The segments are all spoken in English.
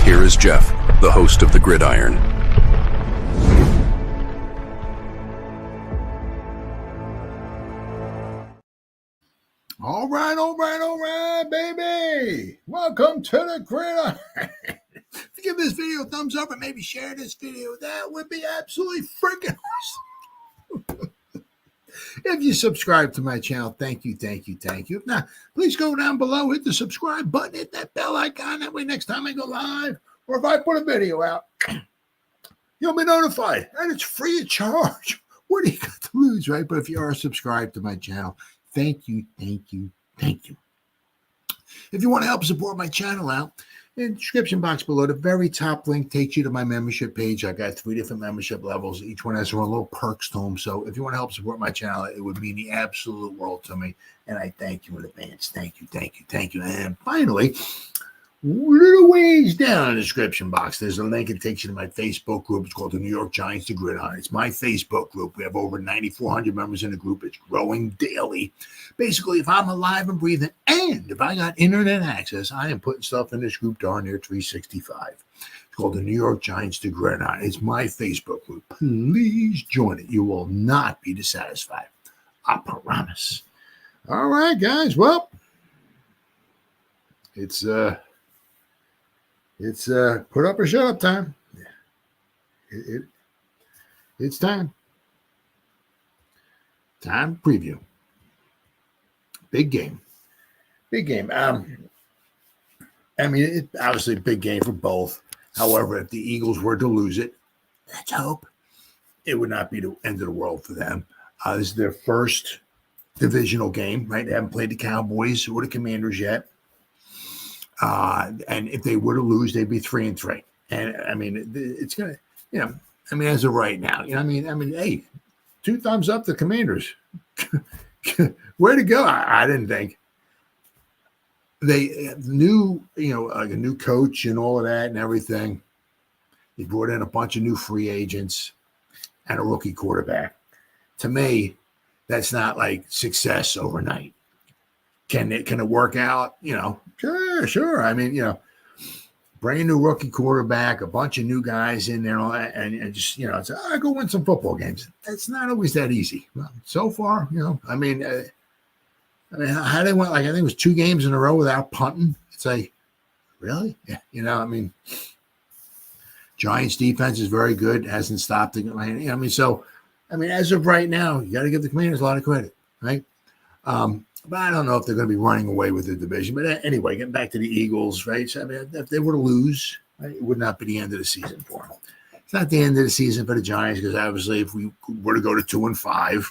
Here is Jeff, the host of the Gridiron. All right, baby. Welcome to the Gridiron. If you give this video a thumbs up and maybe share this video, that would be absolutely freaking awesome. If you subscribe to my channel, thank you. If not, please go down below, hit the subscribe button, hit that bell icon. That way next time I go live or if I put a video out, you'll be notified. And it's free of charge. What do you got to lose, right? But if you are subscribed to my channel, thank you. If you want to help support my channel out, in the description box below, the very top link takes you to my membership page. I got 3 different membership levels. Each one has their own little perks to them. So if you want to help support my channel, it would mean the absolute world to me. And I thank you in advance. Thank you. And finally, little ways down in the description box, there's a link that takes you to my Facebook group. It's called the New York Giants, the Gridiron. It's my Facebook group. We have over 9,400 members in the group. It's growing daily. Basically, if I'm alive and breathing and if I got internet access, I am putting stuff in this group darn near 365. It's called the New York Giants, the Gridiron. It's my Facebook group. Please join it. You will not be dissatisfied. I promise. All right, guys. Well, it's put up or shut up time. It's time. Time preview. Big game. I mean, it's obviously a big game for both. However, if the Eagles were to lose it, let's hope it would not be the end of the world for them. This is their first divisional game, right? They haven't played the Cowboys or the Commanders yet. And if they were to lose, they'd be 3-3. And I mean, it's gonna, as of right now, hey, 2 thumbs up to Commanders. Where to go? I didn't think they knew, like a new coach and all of that and everything. They brought in a bunch of new free agents and a rookie quarterback. To me, that's not like success overnight. Can it work out? Sure. I mean, brand new rookie quarterback, a bunch of new guys in there, and just, it's, I go win some football games. It's not always that easy. Well, so far, how they went, like, I think it was 2 games in a row without punting. It's like, really? Yeah, Giants defense is very good. Hasn't stopped it. As of right now, you got to give the Commanders a lot of credit, right? But I don't know if they're going to be running away with the division. But anyway, getting back to the Eagles, right? So, if they were to lose, right, it would not be the end of the season for them. It's not the end of the season for the Giants because obviously if we were to go to 2-5,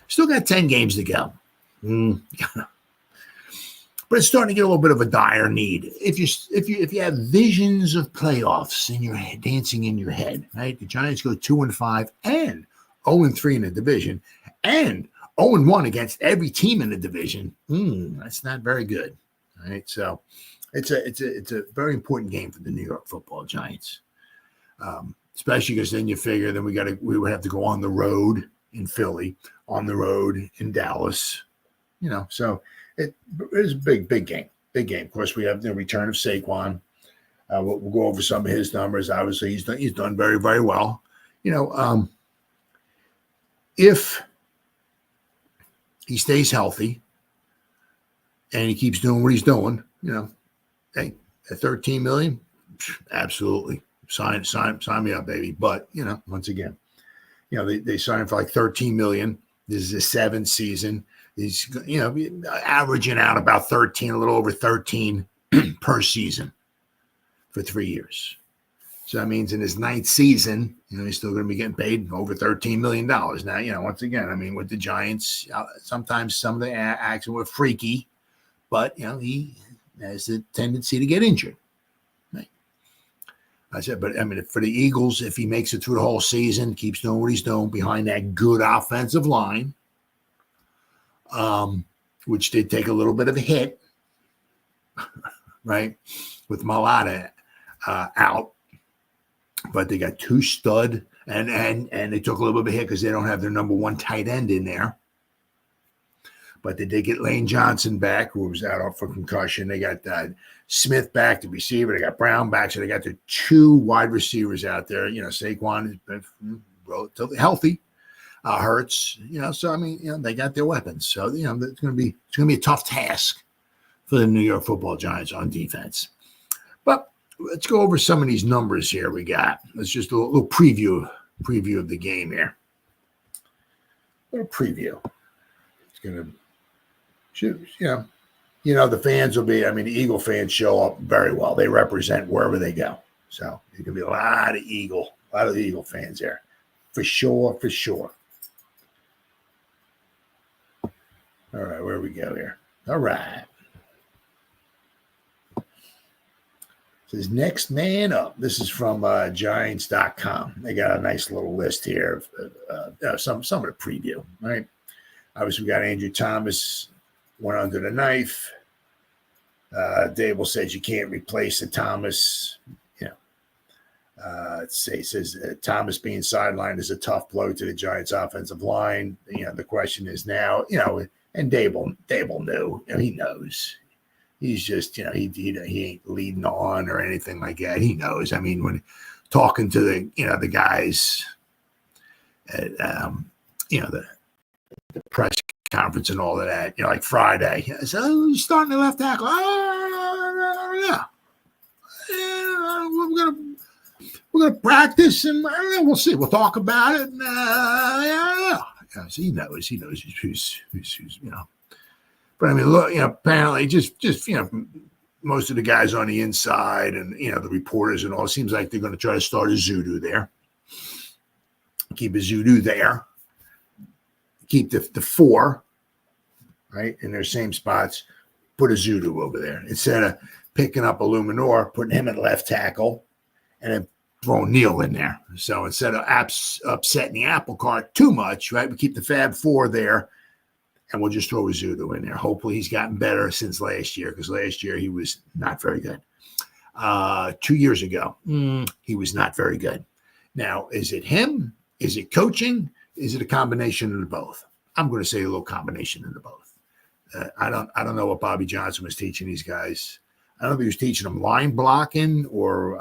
still got 10 games to go. But it's starting to get a little bit of a dire need. If you have visions of playoffs in your head, dancing in your head, right? The Giants go 2-5 and 0-3 in the division, and 0-1 against every team in the division. That's not very good. All right. So it's a very important game for the New York Football Giants. Especially because then you figure then we would have to go on the road in Philly, on the road in Dallas. So it is a big game. Big game. Of course, we have the return of Saquon. We'll go over some of his numbers. Obviously, he's done very, very well. If he stays healthy and he keeps doing what he's doing, hey, at $13 million, absolutely sign me up, baby. But once again, they signed for like $13 million. This is his 7th season. He's averaging out about 13, a little over 13 per season for 3 years. So that means in his 9th season, he's still going to be getting paid over $13 million. Now, once again, with the Giants, sometimes some of the action were freaky, but, he has a tendency to get injured. Right? I said, but for the Eagles, if he makes it through the whole season, keeps doing what he's doing behind that good offensive line, which did take a little bit of a hit, right, with Malata out. But they got 2 stud, and they took a little bit of a hit because they don't have their number 1 tight end in there. But they did get Lane Johnson back, who was out for concussion. They got Smith back, the receiver. They got Brown back. So they got the 2 wide receivers out there. Saquon is relatively healthy. Hurts, so I mean, they got their weapons. So, it's going to be a tough task for the New York Football Giants on defense. But let's go over some of these numbers here we got. Let's just do a little preview of the game here. A little preview. It's going to shoot, the fans will be, the Eagle fans show up very well. They represent wherever they go. So there's going to be a lot of Eagle fans there. For sure. All right, where we go here. All right. Says next man up. This is from Giants.com. They got a nice little list here of some of the preview, right? Obviously, we got Andrew Thomas, went under the knife. Daboll says you can't replace the Thomas. Let's see. It says Thomas being sidelined is a tough blow to the Giants' offensive line. The question is now, and Daboll knew. He knows. He's just, he ain't leading on or anything like that. He knows. I mean, when talking to the guys at, the press conference and all of that, like Friday, I said, you're starting the left tackle. Yeah. We're gonna practice and we'll see. We'll talk about it. So he knows who's. But I mean, look, apparently just most of the guys on the inside and the reporters and all, it seems like they're going to try to start a Zudu there. Keep a Zudu there. Keep the 4 right in their same spots. Put a Zudu over there instead of picking up a Luminor, putting him at left tackle, and then throwing Neal in there. So instead of upsetting the apple cart too much, right, we keep the Fab 4 there, and we'll just throw a Zudu in there. Hopefully he's gotten better since last year, because last year he was not very good. 2 years ago, he was not very good. Now, is it him? Is it coaching? Is it a combination of the both? I'm going to say a little combination of the both. I don't know what Bobby Johnson was teaching these guys. I don't know if he was teaching them line blocking or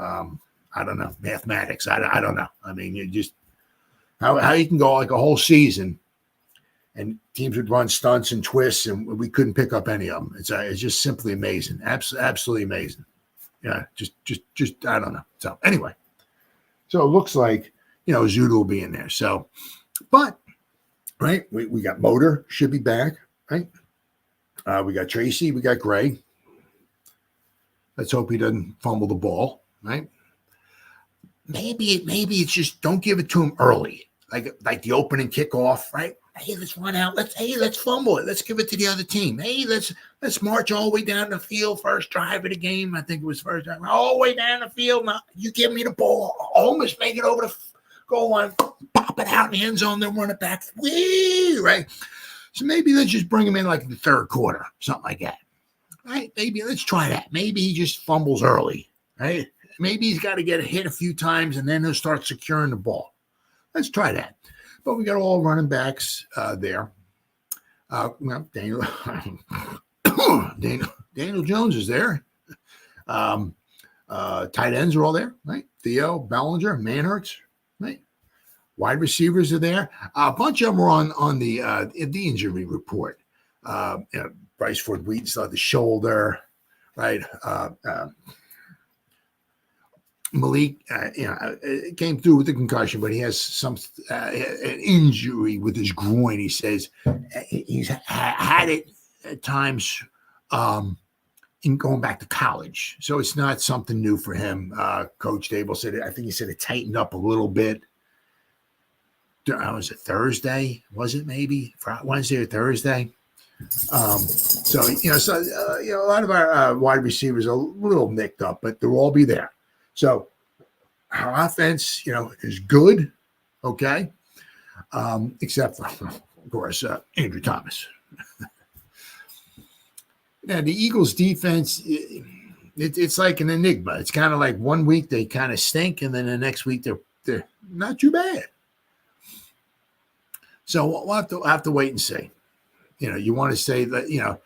I don't know, mathematics. I don't know. I mean, you just how you can go like a whole season and teams would run stunts and twists and we couldn't pick up any of them. It's just simply amazing. Absolutely amazing. Yeah, just I don't know. So anyway, so it looks like Zudu will be in there. So, but right, we got Motor should be back, right? We got Tracy, we got Gray. Let's hope he doesn't fumble the ball, right? Maybe it's just don't give it to him early, like the opening kickoff, right? Hey, let's run out. Let's fumble it. Let's give it to the other team. Hey, let's march all the way down the field. First drive of the game, I think it was first drive. All the way down the field. Now you give me the ball. Almost make it over the goal line. Pop it out in the end zone. Then run it back. Whee, right? So maybe let's just bring him in like the third quarter, something like that. Right? Maybe let's try that. Maybe he just fumbles early. Right? Maybe he's got to get hit a few times and then he'll start securing the ball. Let's try that. But we got all running backs there. Daniel Jones is there. Tight ends are all there, right? Theo, Bellinger, Manhurts, right? Wide receivers are there. A bunch of them were on the injury report. Bryce Ford Wheaton still had the shoulder, right? Malik, came through with the concussion, but he has some an injury with his groin. He says he's had it at times in going back to college, so it's not something new for him. Coach Daboll said it. I think he said it tightened up a little bit. Was it Thursday? Was it maybe Wednesday or Thursday? So a lot of our wide receivers are a little nicked up, but they'll all be there. So our offense, is good, okay, except for, of course, Andrew Thomas. Now, the Eagles' defense, it's like an enigma. It's kind of like 1 week they kind of stink, and then the next week they're not too bad. So we'll have to wait and see. you want to say that,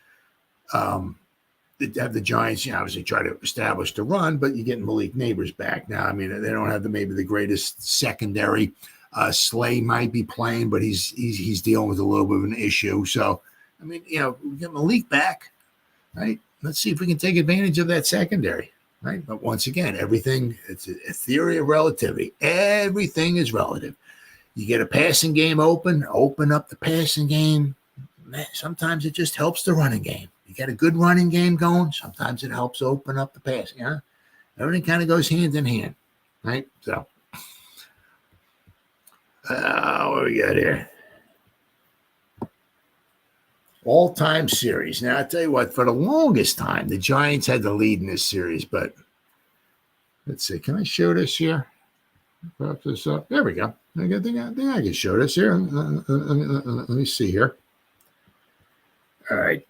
have the Giants, obviously try to establish the run, but you're getting Malik Neighbors back now. I mean, they don't have maybe the greatest secondary. Slay might be playing, but he's dealing with a little bit of an issue. So, I mean, we get Malik back, right? Let's see if we can take advantage of that secondary, right? But once again, it's a theory of relativity. Everything is relative. You get a passing game open up the passing game. Man, sometimes it just helps the running game. You get a good running game going. Sometimes it helps open up the passing. Everything kind of goes hand in hand, right? So, what do we got here? All-time series. Now, I'll tell you what, for the longest time, the Giants had the lead in this series, but let's see. Can I show this here? Pop this up. There we go. I think I can show this here. Let me see here. All right.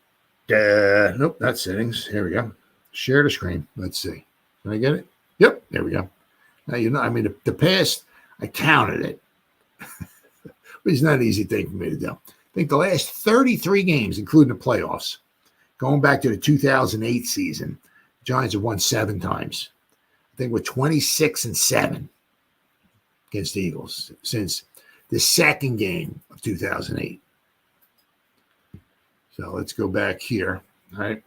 Nope, not settings. Here we go. Share the screen. Let's see. Can I get it? Yep. There we go. Now, I mean, the past, I counted it. It's not an easy thing for me to do. I think the last 33 games, including the playoffs, going back to the 2008 season, Giants have won 7 times. I think we're 26-7 against the Eagles since the second game of 2008. So let's go back here. All right.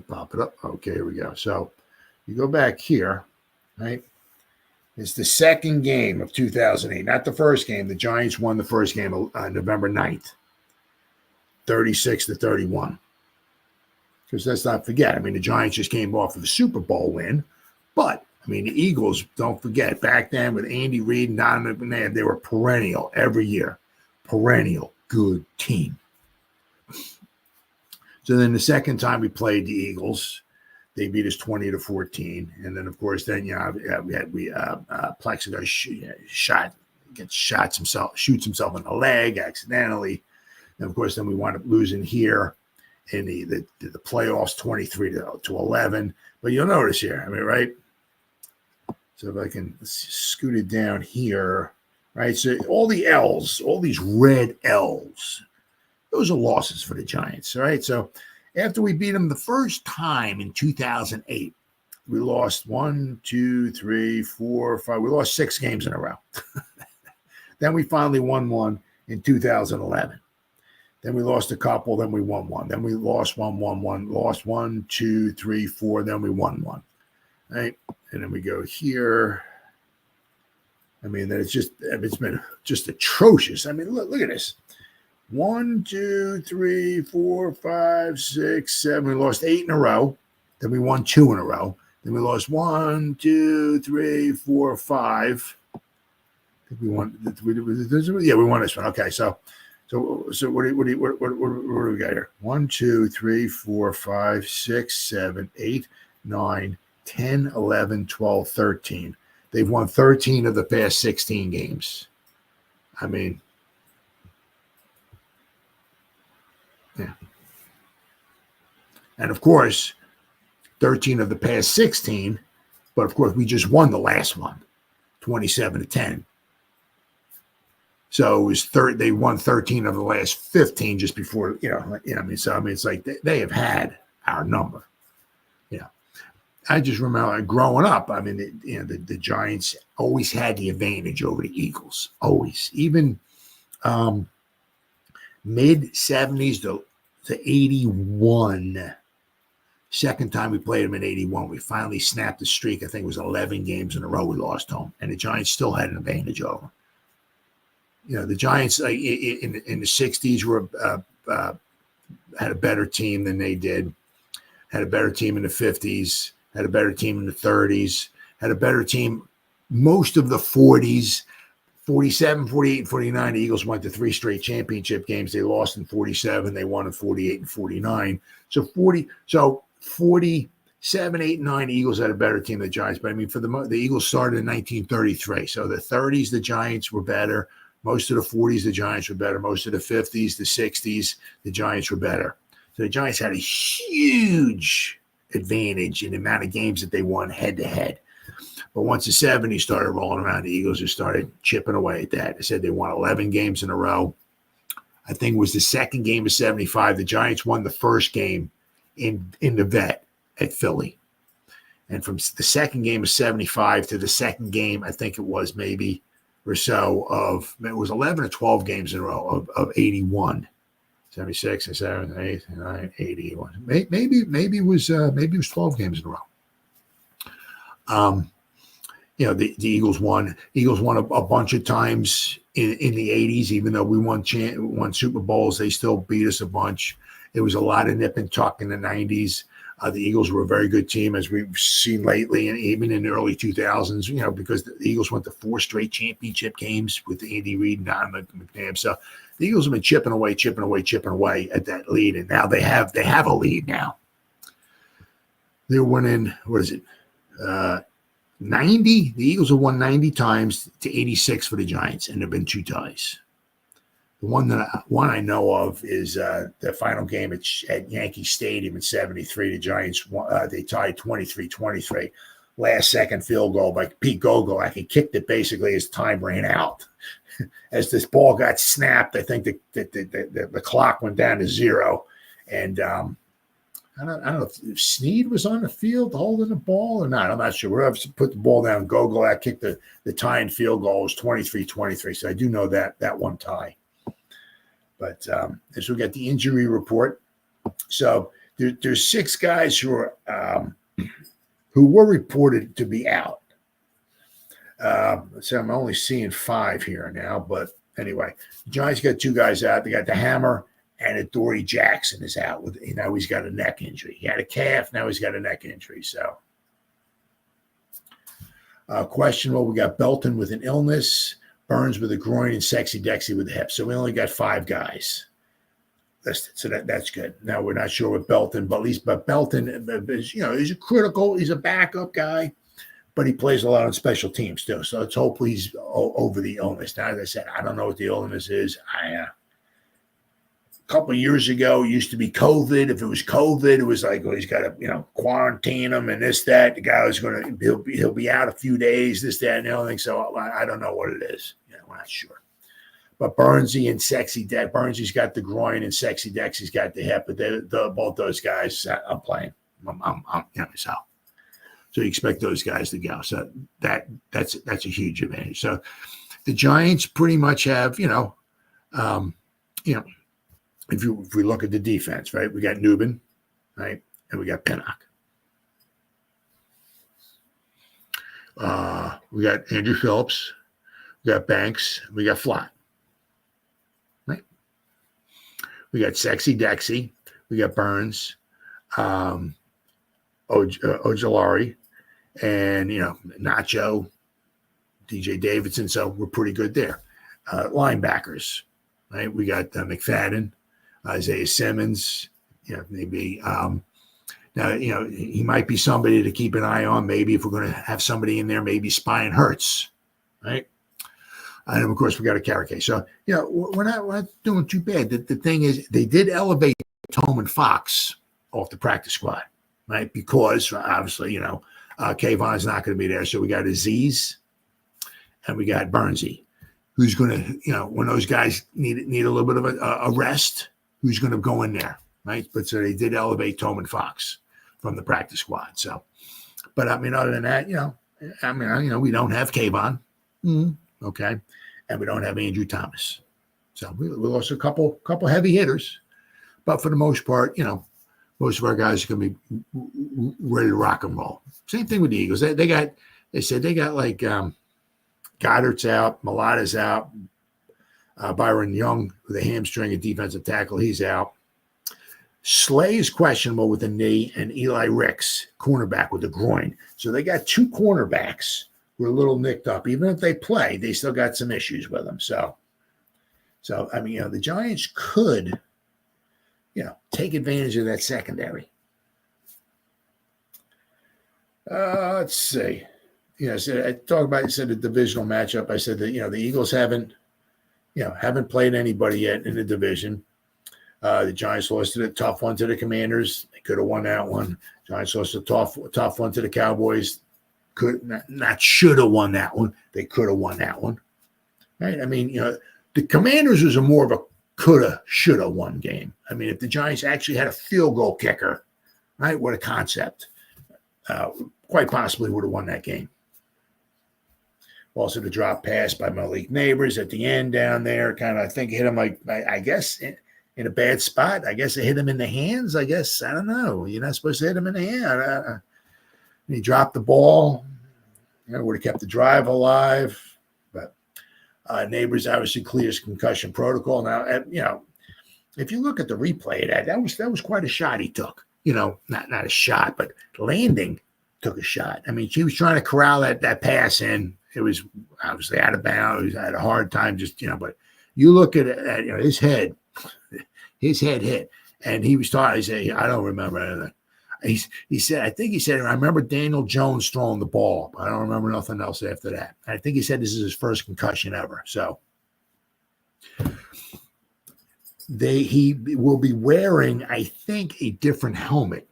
Pop it up. Okay, here we go. So you go back here, right? It's the second game of 2008, not the first game. The Giants won the first game November 9th, 36-31. Because let's not forget, I mean, the Giants just came off of a Super Bowl win. But, I mean, the Eagles, don't forget, back then with Andy Reid and Donovan McNabb, they were perennial every year. Perennial good team. So then the second time we played the Eagles, they beat us 20-14, and then of course, then Plexico shoots himself in the leg accidentally, and of course, then we wind up losing here in the playoffs 23-11. But you'll notice here, I mean, right? So if I can scoot it down here, right? So all the L's, all these red L's, those are losses for the Giants, all right? So after we beat them the first time in 2008, we lost 1, 2, 3, 4, 5. We lost 6 games in a row. Then we finally won one in 2011. Then we lost a couple. Then we won one. Then we lost one, lost 1, 2, 3, 4. Then we won one. Right? And then we go here. I mean, it's been just atrocious. I mean, look at this. 1, 2, 3, 4, 5, 6, 7. We lost 8 in a row. Then we won 2 in a row. Then we lost 1, 2, 3, 4, 5. I think we won. Yeah, we won this one. Okay, so what do we got here? 1, 2, 3, 4, 5, 6, 7, 8, 9, 10, 11, 12, 13. They've won 13 of the past 16 games. I mean, yeah. And of course, 13 of the past 16, but of course, we just won the last one, 27-10. So it was they won 13 of the last 15 just before, it's like they have had our number. I just remember growing up, I mean, the Giants always had the advantage over the Eagles, always. Even mid-70s to 81, second time we played them in 81, we finally snapped the streak. I think it was 11 games in a row we lost home, and the Giants still had an advantage over them. The Giants in the 60s had a better team than they did, had a better team in the 50s, had a better team in the 30s, had a better team most of the 40s, 47, 48, and 49. The Eagles went to 3 straight championship games. They lost in 47. They won in 48 and 49. So 47, 8, and 9, the Eagles had a better team than the Giants. But I mean, for the Eagles started in 1933. So the 30s, the Giants were better. Most of the 40s, the Giants were better. Most of the 50s, the 60s, the Giants were better. So the Giants had a huge advantage in the amount of games that they won head-to-head. But once the 70s started rolling around, the Eagles just started chipping away at that. They said they won 11 games in a row. I think it was the second game of 75. The Giants won the first game in the vet at Philly. And from the second game of 75 to the second game, I think it was maybe or so it was 11 or 12 games in a row of 81. 76 and 7 and 8 and 9, 81. Maybe it was 12 games in a row. The Eagles won. Eagles won a bunch of times in the 80s, even though we won Super Bowls, they still beat us a bunch. It was a lot of nip and tuck in the 90s. The Eagles were a very good team, as we've seen lately, and even in the early 2000s, because the Eagles went to 4 straight championship games with Andy Reid and Don McNabb. So the Eagles have been chipping away at that lead, and now they have a lead now. They're winning, 90? The Eagles have won 90 times to 86 for the Giants, and there have been 2 ties. The one I know of is the final game at Yankee Stadium in 73. The Giants they tied 23-23. Last second field goal by Pete Gogolak. He kicked it basically as time ran out. As this ball got snapped, I think the clock went down to 0. And I don't know if Snead was on the field holding the ball or not. I'm not sure. Whoever put the ball down, Gogolak kicked the tying field goal. It was 23-23. So I do know that one tie. But as we get the injury report, so there's 6 guys who were reported to be out. So I'm only seeing 5 here now, but anyway, the Giants got 2 guys out. They got the Hammer and Adoree Jackson is out with. Now he's got a neck injury. He had a calf. Now he's got a neck injury. So questionable. We got Belton with an illness. Burns with a groin, and Sexy Dexy with the hip. So we only got 5 guys listed. So that's good. Now we're not sure with Belton, but Belton is, he's he's a backup guy, but he plays a lot on special teams too. So let's hope he's over the illness. Now, as I said, I don't know what the illness is. A couple of years ago, it used to be COVID. If it was COVID, it was like, well, he's got to, quarantine him and this, that. The guy was he'll be out a few days, this, that, and the other thing. So I don't know what it is. We're not sure. But Burnsy and Sexy Dex, Burnsy's got the groin and Sexy Dexy's got the hip. But both those guys, I'm playing. So you expect those guys to go. So that's a huge advantage. So the Giants pretty much have, if we look at the defense, right, we got Newman, right, and we got Pinnock. We got Andrew Phillips, we got Banks, we got Flott, right? We got Sexy Dexy, we got Burns, Ojulari, and Nacho, DJ Davidson. So we're pretty good there. Linebackers, right? We got McFadden, Isaiah Simmons, maybe. Now, he might be somebody to keep an eye on. Maybe if we're going to have somebody in there, maybe Spine Hurts, right? And of course, we got a carry case. So, we're not doing too bad. The thing is, they did elevate Tolman Fox off the practice squad, right? Because obviously, Kayvon's not going to be there. So we got Aziz and we got Burnsy, who's going to, when those guys need a little bit of a rest, who's going to go in there, right? But so they did elevate Tolman Fox from the practice squad. So, but other than that, we don't have Kayvon, okay, and we don't have Andrew Thomas. So we lost a couple heavy hitters, but for the most part, most of our guys are going to be ready to rock and roll. Same thing with the Eagles. They said they got like Goddard's out, Mulata's out, Byron Young with a hamstring and defensive tackle, he's out. Slay is questionable with a knee, and Eli Ricks, cornerback, with a groin. So they got 2 cornerbacks who are a little nicked up. Even if they play, they still got some issues with them. So the Giants could, take advantage of that secondary. Let's see. So I talked about, the divisional matchup. I said that, the Eagles haven't played anybody yet in the division. The Giants lost a tough one to the Commanders. They could have won that one. Giants lost a tough one to the Cowboys. Not should have won that one. They could have won that one. Right? The Commanders was more of a coulda, shoulda won game. I mean, if the Giants actually had a field goal kicker, right, what a concept. Quite possibly would have won that game. Also, the drop pass by Malik Neighbors at the end down there, kind of, I think, hit him like, I guess, in a bad spot. I guess it hit him in the hands. I guess, I don't know. You're not supposed to hit him in the hand. He dropped the ball. Would have kept the drive alive. But Neighbors obviously clears concussion protocol. Now, if you look at the replay of that was quite a shot he took. Not a shot, but landing took a shot. I mean, she was trying to corral that pass in. It was obviously out of bounds. He had a hard time but you look at it, his head hit. And he was talking, he said, I don't remember anything. He said, I remember Daniel Jones throwing the ball, but I don't remember nothing else after that. I think he said this is his first concussion ever. So he will be wearing, I think, a different helmet,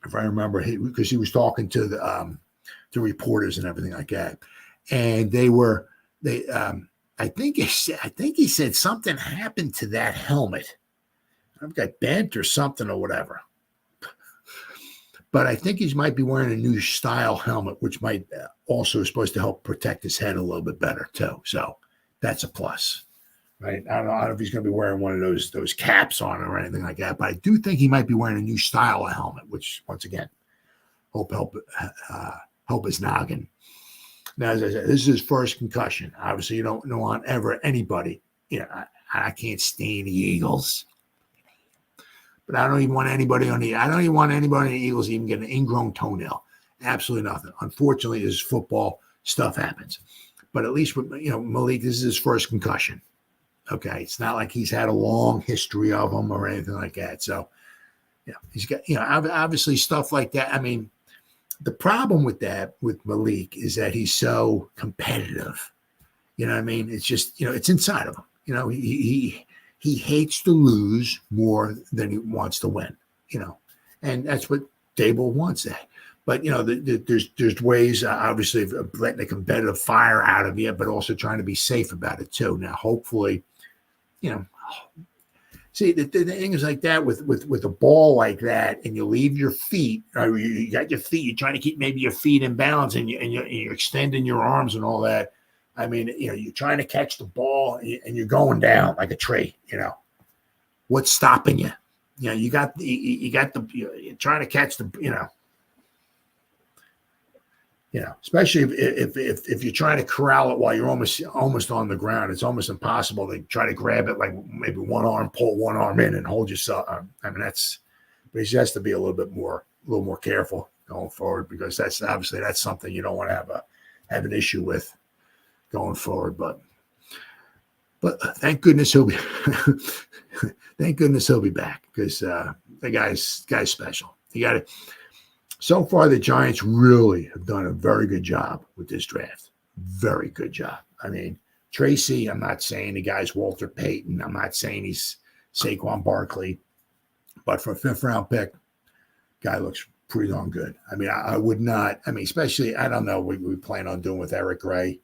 if I remember, because he was talking to the reporters and everything like that. And I think he said something happened to that helmet. I've got bent or something or whatever. But I think he might be wearing a new style helmet, which might also supposed to help protect his head a little bit better too. So that's a plus, right? I don't know if he's going to be wearing one of those caps on or anything like that, but I do think he might be wearing a new style of helmet, which once again, help his noggin. Now, as I said, this is his first concussion. Obviously, you don't want ever anybody. I can't stand the Eagles, but I don't even want anybody on the Eagles even get an ingrown toenail. Absolutely nothing. Unfortunately, this football stuff happens. But at least with Malik, this is his first concussion. Okay, it's not like he's had a long history of them or anything like that. So, he's got obviously stuff like that. I mean, the problem with Malik is that he's so competitive. You know what I mean? It's just, it's inside of him. He hates to lose more than he wants to win, and that's what Daboll wants that. But, there's ways, obviously, of letting the competitive fire out of you, but also trying to be safe about it too. Now, hopefully, see, the thing is like that with a ball like that, and you leave your feet, or you got your feet, you're trying to keep maybe your feet in balance, and you're extending your arms and all that. I mean, you're trying to catch the ball, and you're going down like a tree. What's stopping you? You're trying to catch the, especially if you're trying to corral it while you're almost on the ground. It's almost impossible to try to grab it, like maybe one arm, pull one arm in and hold yourself. I mean, but he has to be a little more careful going forward, because that's something you don't want to have an issue with going forward. But thank goodness he'll be back, because the guy's special. You got it. So far, the Giants really have done a very good job with this draft. Very good job. I mean, Tracy, I'm not saying the guy's Walter Payton. I'm not saying he's Saquon Barkley. But for a fifth-round pick, guy looks pretty darn good. I mean, I would not. I mean, especially, I don't know what we plan on doing with Eric Gray.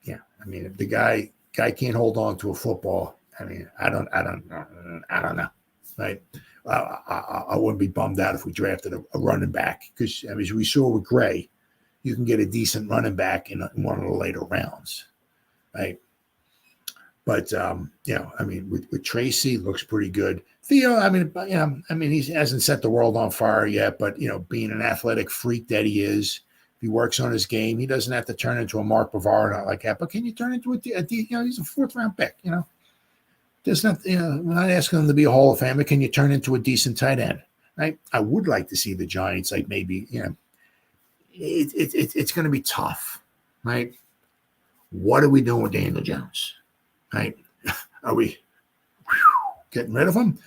Yeah, I mean, if the guy can't hold on to a football, I mean, I don't know, right? I wouldn't be bummed out if we drafted a running back, because, I mean, as we saw with Gray, you can get a decent running back in one of the later rounds, right? But I mean, with Tracy, looks pretty good. Theo, I mean, he hasn't set the world on fire yet, but being an athletic freak that he is, if he works on his game, he doesn't have to turn into a Mark Bavard, not like that. But can you turn into he's a fourth-round pick, There's not, we're not asking him to be a Hall of Famer. Can you turn into a decent tight end? Right? I would like to see the Giants, like, maybe, it's going to be tough, right? What are we doing with Daniel Jones? Right? Are we getting rid of him?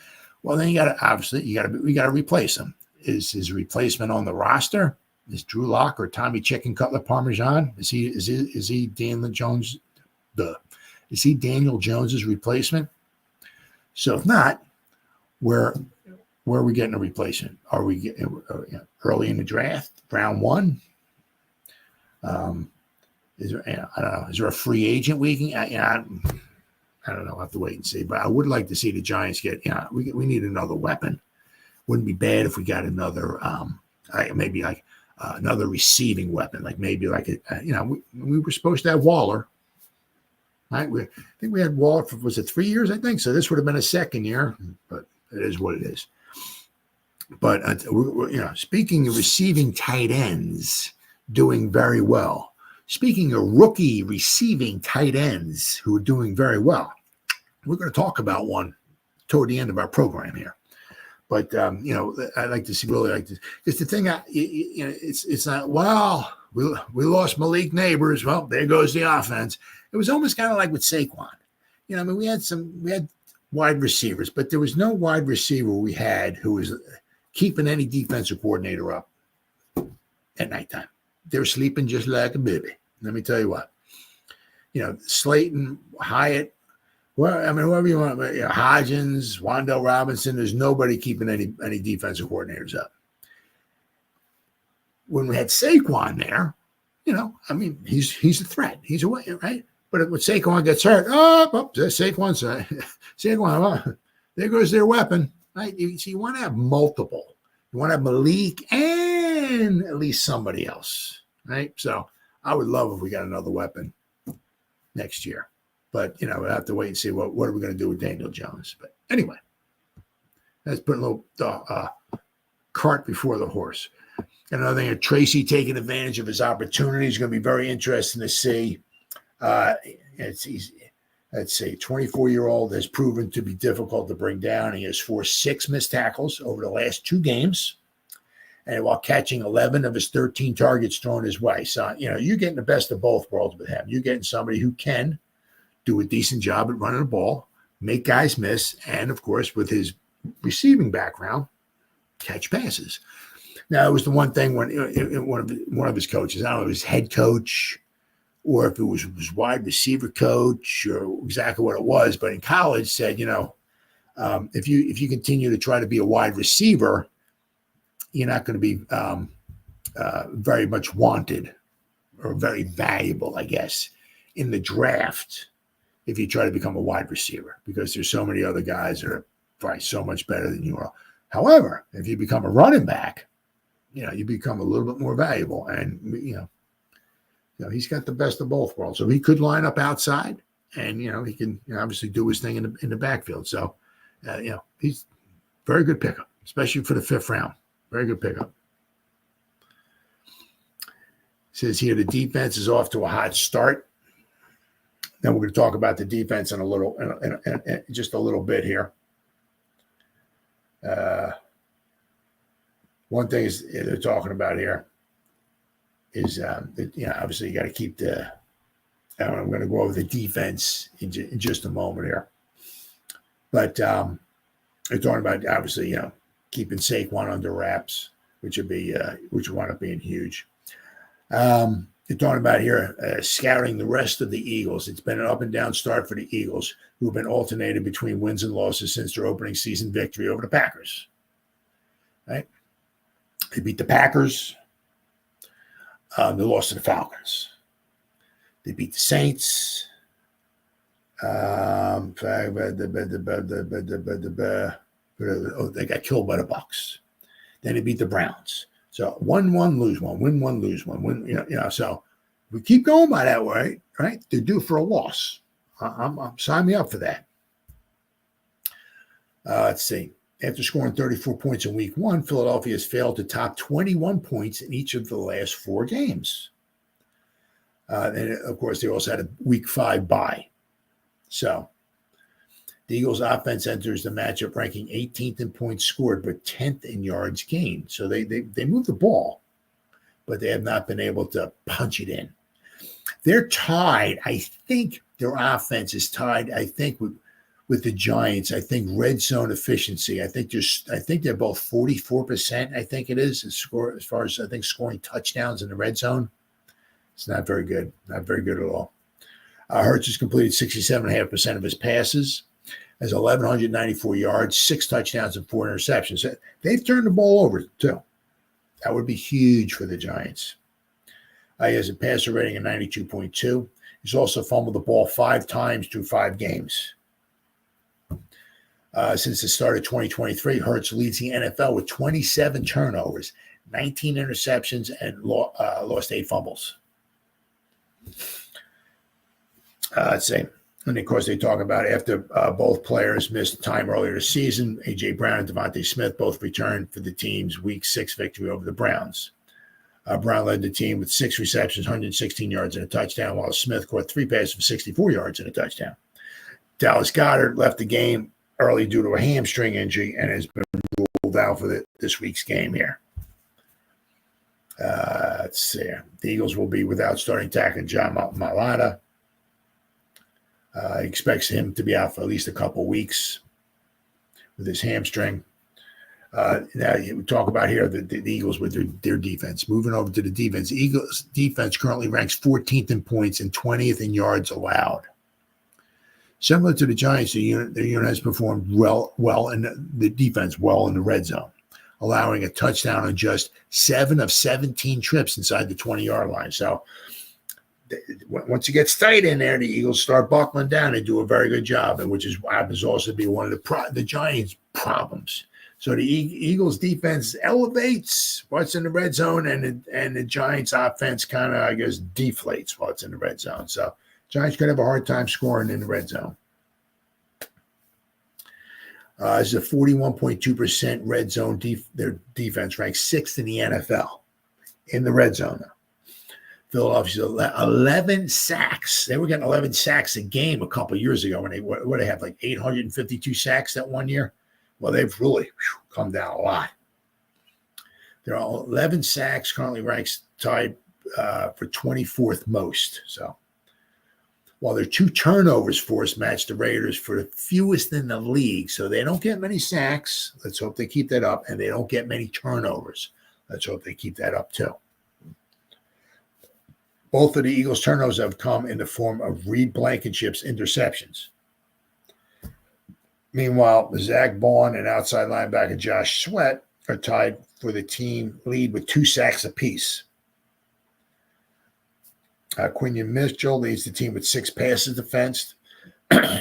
Well, then we got to replace him. Is his replacement on the roster? Is Drew Lock or Tommy Chicken Cutler Parmesan? Is he Daniel Jones? Is he Daniel Jones's replacement? So if not, where are we getting a replacement? Are we getting early in the draft, round one? Is there, I don't know. Is there a free agent we can? I I don't know. I'll have to wait and see. But I would like to see the Giants get, we need another weapon. Wouldn't be bad if we got another, maybe like another receiving weapon, like maybe like, we were supposed to have Waller. Right? I think we had Waller for, was it 3 years? I think so. This would have been a second year, but it is what it is. But speaking of receiving tight ends, doing very well. Speaking of rookie receiving tight ends who are doing very well, we're going to talk about one toward the end of our program here. But I like to see, really like this, because the thing, it's not, well, we lost Malik Neighbors. Well, there goes the offense. It was almost kind of like with Saquon. We had wide receivers, but there was no wide receiver we had who was keeping any defensive coordinator up at nighttime. They're sleeping just like a baby. Let me tell you what. Slayton, Hyatt, whoever you want, Hodgins, Wan'Dale Robinson, there's nobody keeping any defensive coordinators up. When we had Saquon there, he's a threat. He's away, right? But when Saquon gets hurt, Saquon, there goes their weapon, right? You want to have multiple. You want to have Malik and at least somebody else, right? So I would love if we got another weapon next year. But, we'll have to wait and see what are we going to do with Daniel Jones. But anyway, that's putting a little cart before the horse. Another thing, Tracy taking advantage of his opportunity is going to be very interesting to see. Let's see, 24-year-old has proven to be difficult to bring down. He has forced 6 missed tackles over the last 2 games, and while catching 11 of his 13 targets thrown his way. So, you're getting the best of both worlds with him. You're getting somebody who can do a decent job at running the ball, make guys miss, and, of course, with his receiving background, catch passes. Now, it was the one thing when one of his coaches, I don't know if it was head coach or if it was wide receiver coach or exactly what it was, but in college said, if you continue to try to be a wide receiver, you're not going to be very much wanted or very valuable, I guess, in the draft if you try to become a wide receiver, because there's so many other guys that are probably so much better than you are. However, if you become a running back, you become a little bit more valuable. And, he's got the best of both worlds. So he could line up outside and, he can obviously do his thing in the backfield. So, he's very good pickup, especially for the 5th round. Very good pickup. Says here the defense is off to a hot start. Then we're going to talk about the defense in just a little bit here. One thing is they're talking about here is obviously you got to keep I'm going to go over the defense in just a moment here, but they're talking about obviously keeping Saquon under wraps, which would wind up being huge. They're talking about here scouting the rest of the Eagles. It's been an up and down start for the Eagles, who have been alternated between wins and losses since their opening season victory over the Packers. Right? They beat the Packers. They lost to the Falcons. They beat the Saints. They got killed by the Bucs. Then they beat the Browns. So 1-1, lose 1, win 1, lose 1, win. So we keep going by that way, right? They're due for a loss. Sign me up for that. Let's see. After scoring 34 points in week 1, Philadelphia has failed to top 21 points in each of the last 4 games. And of course, they also had a week 5 bye. So the Eagles offense enters the matchup ranking 18th in points scored, but 10th in yards gained. So they move the ball, but they have not been able to punch it in. They're tied. I think their offense is tied, with the Giants. I think red zone efficiency. I think they're both 44%. I think it is as far as scoring touchdowns in the red zone. It's not very good. Not very good at all. Hurts has completed 67.5% of his passes, has 1,194 yards, 6 touchdowns, and 4 interceptions. They've turned the ball over too. That would be huge for the Giants. He has a passer rating of 92.2. He's also fumbled the ball 5 times through 5 games. Since the start of 2023, Hurts leads the NFL with 27 turnovers, 19 interceptions, and lost 8 fumbles. Let's see. And of course, they talk about after both players missed time earlier this season, A.J. Brown and Devontae Smith both returned for the team's Week 6 victory over the Browns. Brown led the team with 6 receptions, 116 yards, and a touchdown, while Smith caught 3 passes for 64 yards and a touchdown. Dallas Goedert left the game early due to a hamstring injury and has been ruled out for this week's game here. Let's see. The Eagles will be without starting tackle John Mailata. Expects him to be out for at least a couple weeks with his hamstring. Now, we talk about here the Eagles with their defense. Moving over to the defense, Eagles defense currently ranks 14th in points and 20th in yards allowed. Similar to the Giants, their unit has performed well in the defense, well in the red zone, allowing a touchdown on just 7 of 17 trips inside the 20-yard line. So once it gets tight in there, the Eagles start buckling down and do a very good job, and which happens also to be one of the Giants' problems. So the Eagles defense elevates what's in the red zone, and the Giants offense kind of, I guess, deflates what's in the red zone. So Giants could have a hard time scoring in the red zone. This is a 41.2% red zone. Their defense ranks 6th in the NFL in the red zone. Philadelphia's 11 sacks. They were getting 11 sacks a game a couple of years ago when they had like 852 sacks that one year. Well, they've really come down a lot. There are 11 sacks, currently ranks tied for 24th most. So, while their 2 turnovers forced match the Raiders for the fewest in the league. So they don't get many sacks. Let's hope they keep that up. And they don't get many turnovers. Let's hope they keep that up too. Both of the Eagles' turnovers have come in the form of Reed Blankenship's interceptions. Meanwhile, Zach Baun and outside linebacker Josh Sweat are tied for the team lead with 2 sacks apiece. Quinion Mitchell leads the team with 6 passes defensed.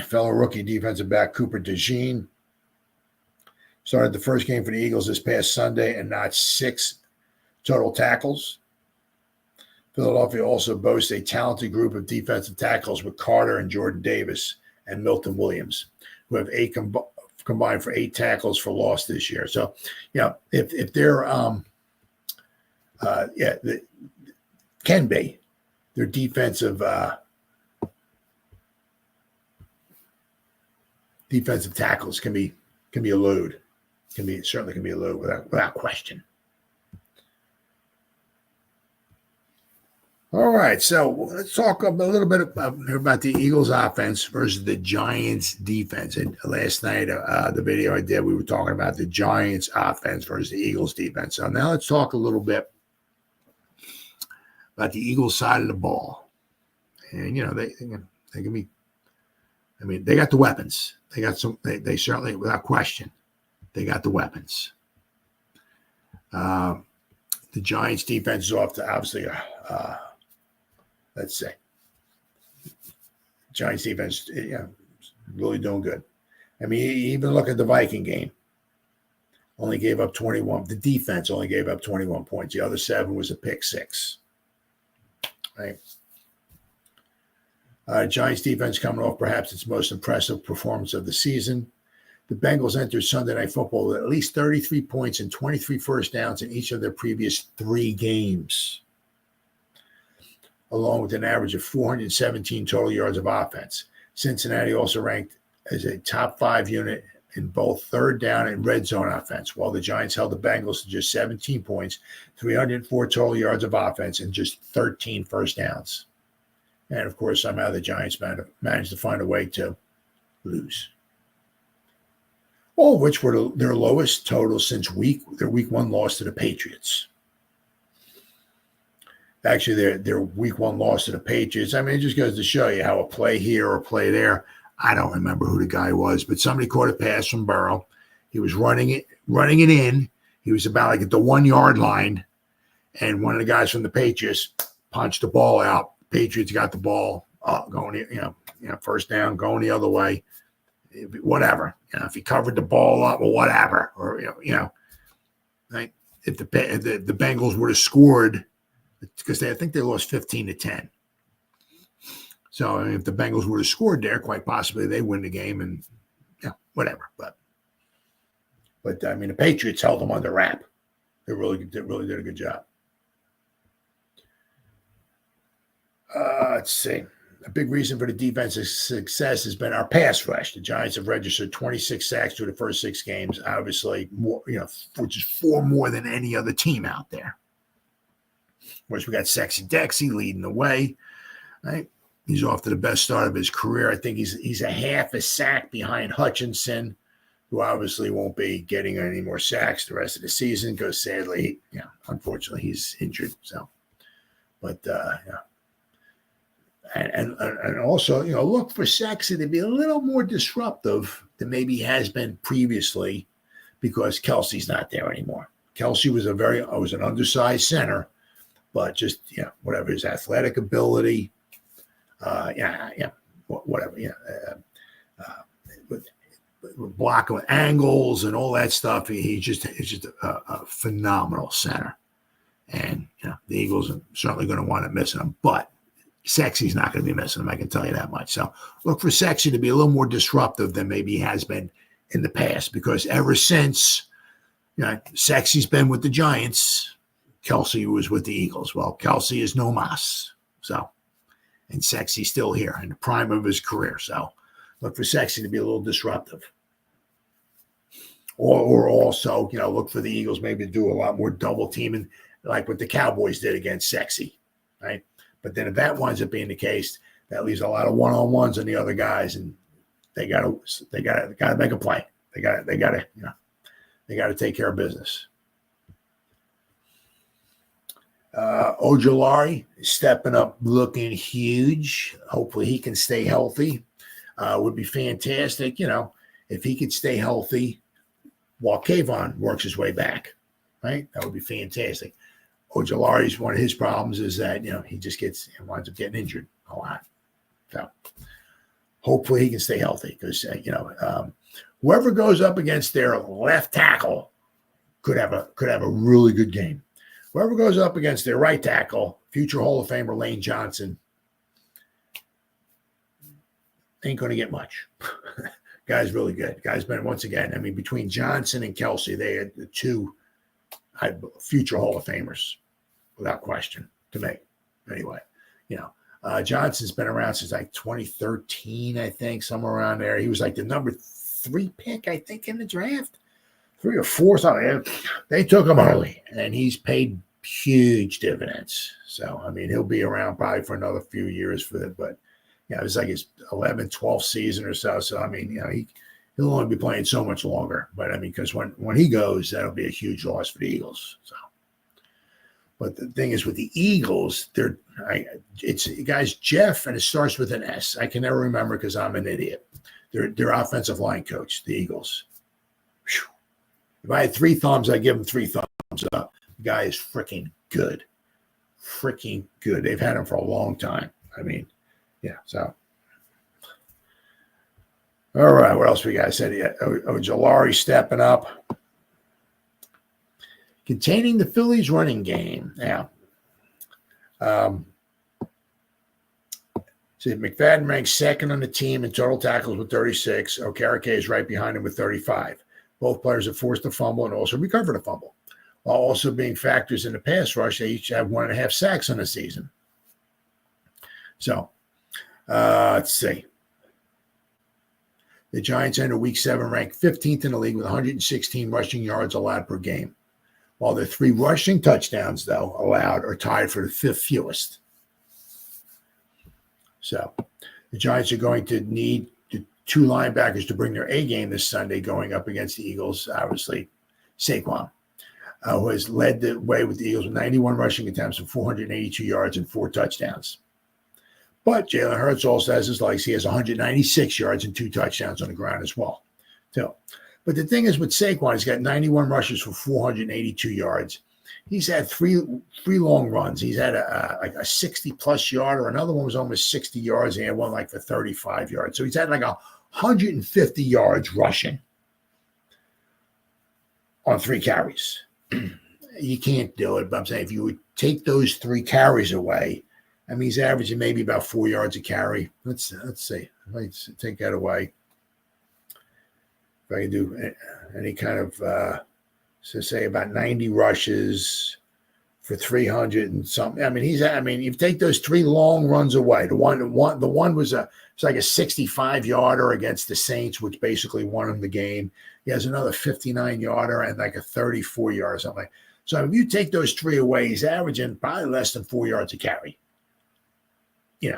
Fellow rookie defensive back Cooper DeJean started the first game for the Eagles this past Sunday and notched 6 total tackles. Philadelphia also boasts a talented group of defensive tackles with Carter and Jordan Davis and Milton Williams, who have 8 combined for 8 tackles for loss this year. So, if they're can be their defensive tackles can be a load. Certainly can be a load without question. All right, so let's talk a little bit about the Eagles offense versus the Giants defense. And last night, the video I did, we were talking about the Giants offense versus the Eagles defense. So now let's talk a little bit about the Eagles side of the ball. And, they can be, they got the weapons. They got they certainly, without question, they got the weapons. The Giants defense is off to obviously let's say Giants defense, really doing good. Even look at the Viking game. Only gave up 21. The defense only gave up 21 points. The other 7 was a pick 6. Right. Giants defense coming off perhaps its most impressive performance of the season. The Bengals entered Sunday Night Football with at least 33 points and 23 first downs in each of their previous 3 games, along with an average of 417 total yards of offense. Cincinnati also ranked as a top 5 unit in both third down and red zone offense, while the Giants held the Bengals to just 17 points, 304 total yards of offense, and just 13 first downs. And, of course, somehow the Giants managed to find a way to lose. All of which were their lowest total since their Week 1 loss to the Patriots. Actually, their Week 1 loss to the Patriots, it just goes to show you how a play here or a play there, I don't remember who the guy was, but somebody caught a pass from Burrow. He was running it in. He was about like at the 1-yard line, and one of the guys from the Patriots punched the ball out. Patriots got the ball going, first down, going the other way. whatever. If he covered the ball up or whatever, or right? If the Bengals would have scored, because I think they lost 15-10. So if the Bengals would have scored there, quite possibly they win the game, and whatever. But I mean, the Patriots held them under wrap. They really did a good job. Let's see. A big reason for the defense's success has been our pass rush. The Giants have registered 26 sacks through the first 6 games, obviously more, which is 4 more than any other team out there. Of course, we got Sexy Dexy leading the way. Right, he's off to the best start of his career. I think he's a half a sack behind Hutchinson, who obviously won't be getting any more sacks the rest of the season because sadly, unfortunately, he's injured. So, but And also, look for Sexy to be a little more disruptive than maybe he has been previously, because Kelsey's not there anymore. Kelsey was an undersized center, but just whatever his athletic ability, whatever, with blocking angles and all that stuff. He's just a phenomenal center, and the Eagles are certainly going to want to miss him, but Sexy's not going to be missing him, I can tell you that much. So look for Sexy to be a little more disruptive than maybe he has been in the past, because ever since Sexy's been with the Giants, Kelsey was with the Eagles. Well, Kelsey is no mas. So, and Sexy's still here in the prime of his career. So look for Sexy to be a little disruptive. Or also, look for the Eagles maybe to do a lot more double teaming, like what the Cowboys did against Sexy, right? But then if that winds up being the case, that leaves a lot of one-on-ones on the other guys, and they gotta make a play. They gotta take care of business. Ojulari is stepping up, looking huge. Hopefully he can stay healthy. Would be fantastic, if he could stay healthy while Kayvon works his way back, right? That would be fantastic. Ojulari's, one of his problems is that, he just winds up getting injured a lot. So hopefully he can stay healthy, because, whoever goes up against their left tackle could have a really good game. Whoever goes up against their right tackle, future Hall of Famer Lane Johnson, ain't going to get much. Guy's really good. Guy's been, once again, between Johnson and Kelsey, they had the 2 future Hall of Famers, without question, to me. Anyway, Johnson's been around since like 2013, I think, somewhere around there. He was like the number 3 pick, I think, in the draft, 3 or 4, something. They took him early, and he's paid huge dividends. So, he'll be around probably for another few years for it. But it was like his 11th, 12th season or so. So, he'll only be playing so much longer. But because when he goes, that'll be a huge loss for the Eagles. So, but the thing is with the Eagles, it's guys Jeff, and it starts with an S. I can never remember because I'm an idiot. Their offensive line coach, the Eagles. Whew. If I had 3 thumbs, I'd give him 3 thumbs up. The guy is freaking good. Freaking good. They've had him for a long time. So. All right, what else we got? I said Ojulari stepping up. Containing the Phillies running game. Yeah. McFadden ranks second on the team in total tackles with 36. Okereke is right behind him with 35. Both players have forced a fumble and also recovered a fumble. While also being factors in the pass rush, they each have 1.5 sacks on the season. So, let's see. The Giants enter Week 7 ranked 15th in the league with 116 rushing yards allowed per game. While their 3 rushing touchdowns, though, allowed are tied for the 5th fewest. So the Giants are going to need the 2 linebackers to bring their A game this Sunday, going up against the Eagles. Obviously, Saquon, who has led the way with the Eagles with 91 rushing attempts and 482 yards and 4 touchdowns. But Jalen Hurts also has his legs. He has 196 yards and 2 touchdowns on the ground as well. So, but the thing is with Saquon, he's got 91 rushes for 482 yards. He's had three long runs. He's had like a 60-plus yard, or another one was almost 60 yards, and he had one like for 35 yards. So he's had like 100 150 yards rushing on 3 carries. You can't do it, but I'm saying if you would take those 3 carries away, I mean, he's averaging maybe about 4 yards a carry. Let's see. Let's take that away. If I can do any kind of, so say about 90 rushes for 300 and something. I mean, you take those 3 long runs away. The one was it's like a 65-yarder against the Saints, which basically won him the game. He has another 59-yarder and like a 34-yarder or something. So if you take those 3 away, he's averaging probably less than 4 yards a carry.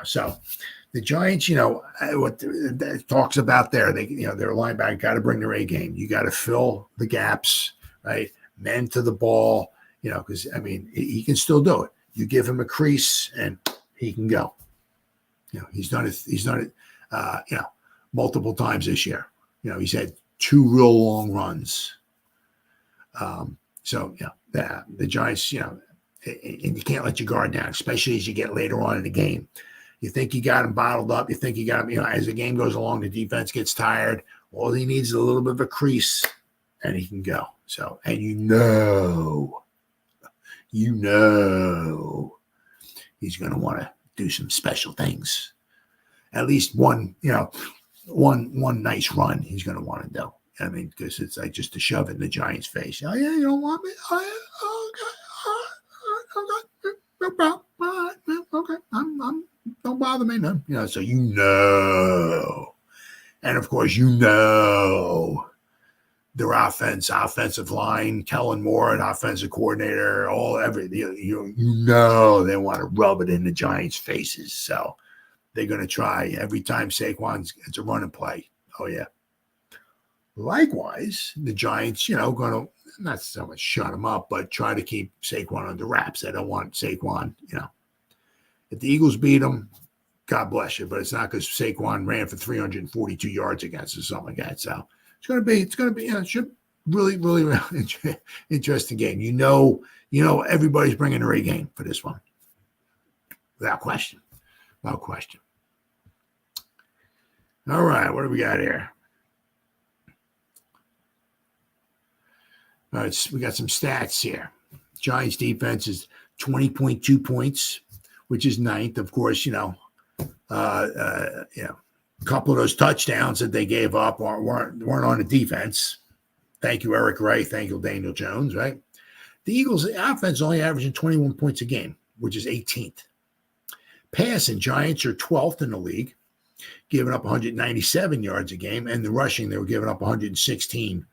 So the Giants, what it talks about there, their linebacker got to bring their A game. You got to fill the gaps, right? Men to the ball, because he can still do it. You give him a crease and he can go. He's done it. Multiple times this year. He's had 2 real long runs. The Giants, and you can't let your guard down, especially as you get later on in the game. You think you got him bottled up. You think you got him, as the game goes along, the defense gets tired. All he needs is a little bit of a crease and he can go. So, and he's going to want to do some special things. At least one nice run he's going to want to do. Because it's like just to shove it in the Giants' face. Oh, yeah, you don't want me? Okay. No problem. Okay. Don't bother me, no. So and of course, their offensive line, Kellen Moore, an offensive coordinator, they want to rub it in the Giants' faces. So they're going to try every time Saquon's it's a run and play. Oh yeah. Likewise, the Giants, going to not so much shut him up, but try to keep Saquon under wraps. They don't want Saquon, If the Eagles beat them, God bless you, but it's not because Saquon ran for 342 yards against us or something like that. So it's going to be, it should really, really interesting game. Everybody's bringing their A game for this one, without question. All right, what do we got here? All right, we got some stats here. Giants defense is 20.2 points, which is 9th. Of course, a couple of those touchdowns that they gave up weren't on the defense. Thank you, Eric Ray. Thank you, Daniel Jones, right? The Eagles' offense only averaging 21 points a game, which is 18th. Passing, Giants are 12th in the league, giving up 197 yards a game, and the rushing, they were giving up 116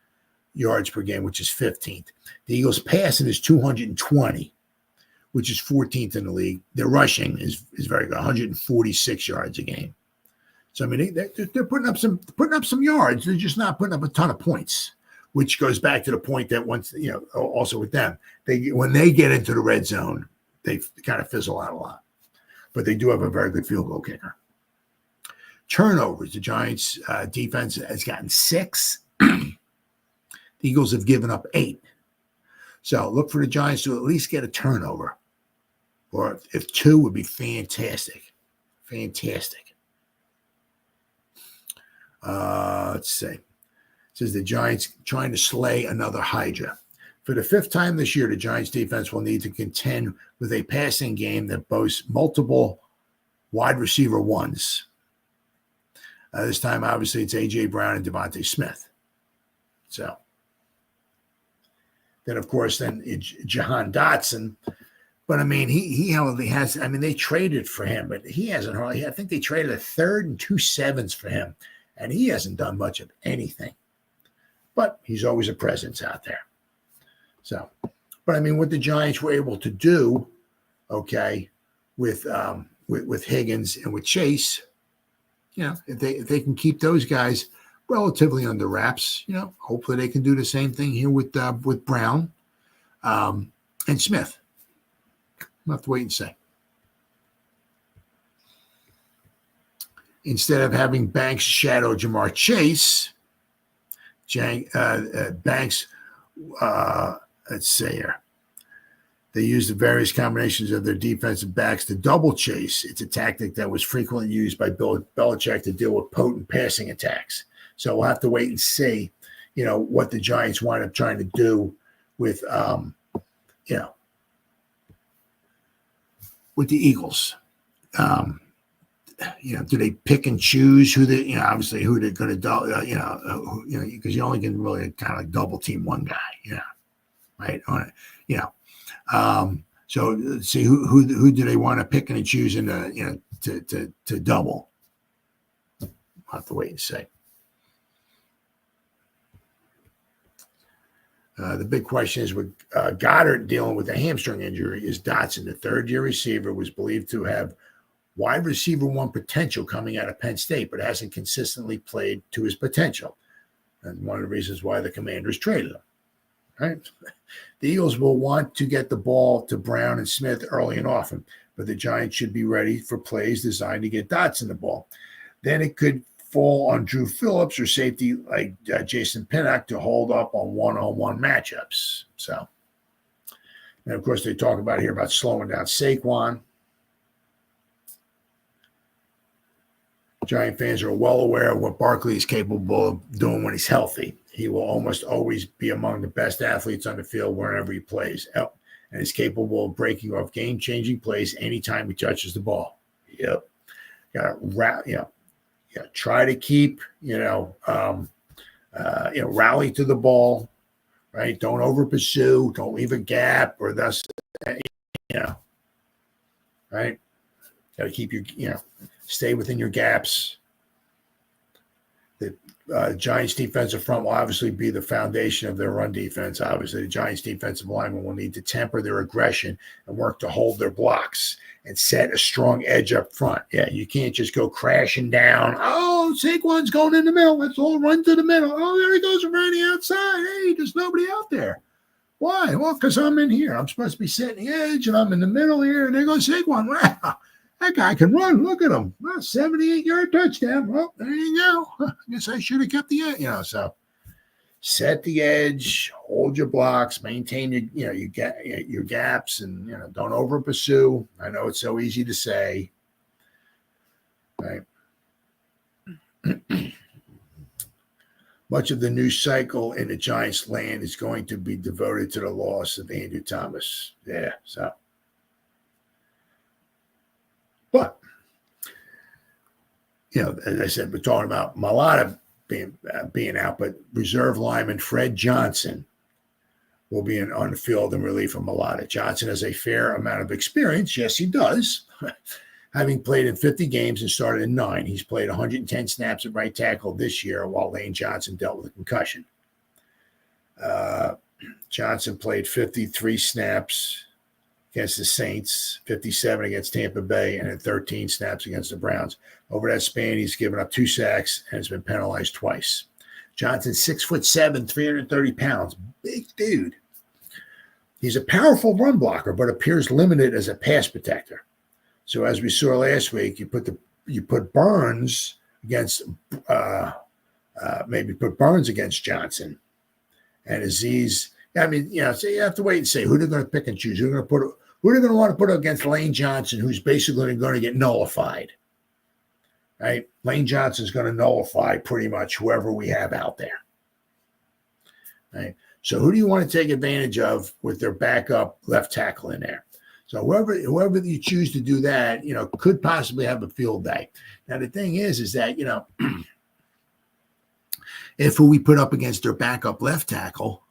yards per game, which is 15th. The Eagles' passing is 220, which is 14th in the league. Their rushing is very good, 146 yards a game. So they're putting up some yards. They're just not putting up a ton of points, which goes back to the point that once also with them, when they get into the red zone, they kind of fizzle out a lot. But they do have a very good field goal kicker. Turnovers, the Giants' defense has gotten 6. The Eagles have given up 8. So look for the Giants to at least get a turnover. Or if 2 would be fantastic. Let's see. It says the Giants trying to slay another Hydra. For the 5th time this year, the Giants defense will need to contend with a passing game that boasts multiple wide receiver ones. This time, obviously, it's A.J. Brown and Devontae Smith. So then, of course, it's Jahan Dotson. But, he only has, they traded for him, but he hasn't hardly, I think they traded a 3rd and 2 7s for him, and he hasn't done much of anything. But he's always a presence out there. So, but what the Giants were able to do, okay, with Higgins and with Chase, if they can keep those guys relatively under wraps, hopefully they can do the same thing here with Brown and Smith. We'll have to wait and see. Instead of having Banks shadow Jamar Chase, Banks, let's see here. They used the various combinations of their defensive backs to double chase. It's a tactic that was frequently used by Bill Belichick to deal with potent passing attacks. So we'll have to wait and see, what the Giants wind up trying to do with, with the Eagles. Do they pick and choose who they, obviously who they're going to, because you only can really kind of like double team one guy, right? On it, so let's see who do they want to pick and choose in to double. I'll have to wait and see. The big question is with Goddard dealing with a hamstring injury. Is Dotson, the third-year receiver, was believed to have wide receiver one potential coming out of Penn State, but hasn't consistently played to his potential. And one of the reasons why the Commanders traded him. Right? The Eagles will want to get the ball to Brown and Smith early and often, but the Giants should be ready for plays designed to get Dotson the ball. Then it could fall on Drew Phillips or safety like Jason Pinnock to hold up on one-on-one matchups. So, and of course, they talk about here about slowing down Saquon. Giant fans are well aware of what Barkley is capable of doing when he's healthy. He will almost always be among the best athletes on the field wherever he plays, and is capable of breaking off game-changing plays anytime he touches the ball. Yep, try to keep rally to the ball, right? Don't over pursue. Don't leave a gap, or thus, right? Got to keep your stay within your gaps. The Giants' defensive front will obviously be the foundation of their run defense. Obviously, the Giants' defensive linemen will need to temper their aggression and work to hold their blocks and set a strong edge up front. Yeah, you can't just go crashing down. Oh, Saquon's going in the middle. Let's all run to the middle. Oh, there he goes around the outside. Hey, there's nobody out there. Why? Well, because I'm in here. I'm supposed to be setting the edge, and I'm in the middle here, and there goes Saquon. Wow. That guy can run. Look at him. Well, 78-yard touchdown. Well, there you go. I guess I should have kept the edge. So set the edge, hold your blocks, maintain your gaps, and don't over pursue. I know it's so easy to say, right? Much of the news cycle in the Giants' land is going to be devoted to the loss of Andrew Thomas. Yeah, so. But, as I said, we're talking about Mailata being out, but reserve lineman Fred Johnson will be on the field in relief of Mailata. Johnson has a fair amount of experience. Yes, he does. Having played in 50 games and started in 9, he's played 110 snaps at right tackle this year while Lane Johnson dealt with a concussion. Johnson played 53 snaps against the Saints, 57 against Tampa Bay, and then 13 snaps against the Browns. Over that span, he's given up 2 sacks and has been penalized twice. Johnson's 6'7", 330 pounds. Big dude. He's a powerful run blocker, but appears limited as a pass protector. So as we saw last week, you put Burns against against Johnson. And Aziz, so you have to wait and see who they're going to pick and choose. Who they're going to want to put against Lane Johnson, who's basically going to get nullified. Right? Lane Johnson's going to nullify pretty much whoever we have out there. Right? So who do you want to take advantage of with their backup left tackle in there? So whoever you choose to do that, could possibly have a field day. Now the thing is that, if who we put up against their backup left tackle,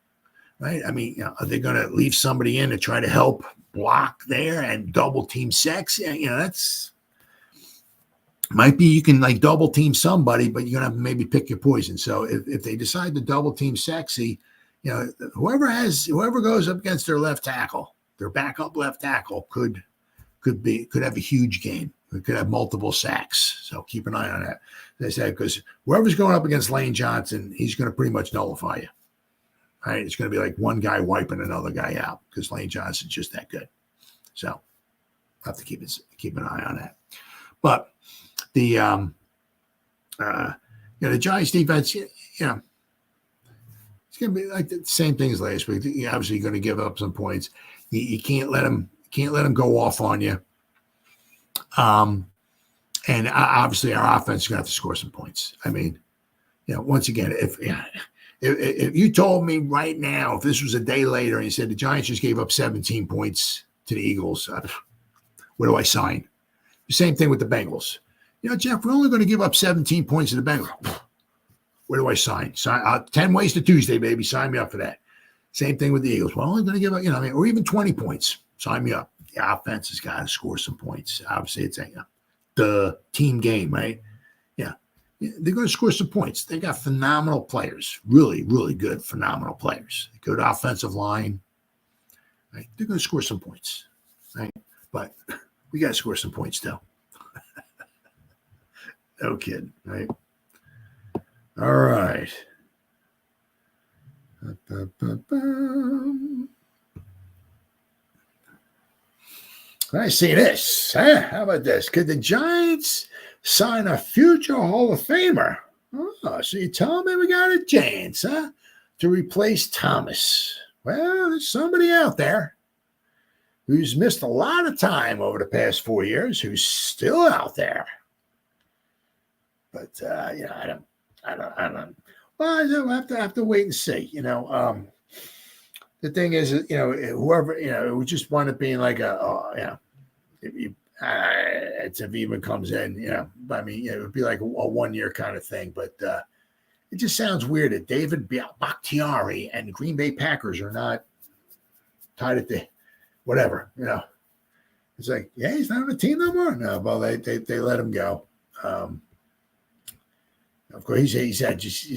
right? I mean, are they going to leave somebody in to try to help block there and double team sex? That's might be you can like double team somebody, but you're going to have to maybe pick your poison. So if they decide to double team sexy, whoever goes up against their left tackle, their backup left tackle could have a huge game. It could have multiple sacks. So keep an eye on that. As I said, because whoever's going up against Lane Johnson, he's going to pretty much nullify you. Right? It's going to be like one guy wiping another guy out because Lane Johnson's just that good. So I'll have to keep an eye on that. But the the Giants defense, it's going to be like the same thing as last week. You're obviously going to give up some points. You can't let him go off on you. And obviously our offense is going to have to score some points. I mean, once again, if you told me right now, if this was a day later and you said the Giants just gave up 17 points to the Eagles, where do I sign? The same thing with the Bengals. Jeff, we're only going to give up 17 points to the Bengals. Where do I sign? 10 ways to Tuesday, baby. Sign me up for that. Same thing with the Eagles. We're only going to give up, or even 20 points. Sign me up. The offense has got to score some points. Obviously, it's the team game, right? Yeah. They're going to score some points. They got phenomenal players. Really, really good, phenomenal players. Good offensive line. Right? They're going to score some points. Right? But we got to score some points, too. No kidding, right? All right. I see this. How about this? Could the Giants sign a future Hall of Famer? Oh, so you tell me we got a chance, to replace Thomas. Well, there's somebody out there who's missed a lot of time over the past 4 years who's still out there. But I don't. Well, I have to wait and see. The thing is, whoever, it would just wind up being like if he even comes in, I mean, it would be like a 1 year kind of thing. But it just sounds weird that David Bakhtiari and the Green Bay Packers are not tied at the whatever. It's like, he's not on the team no more. No, well, they let him go. Of course, he's had just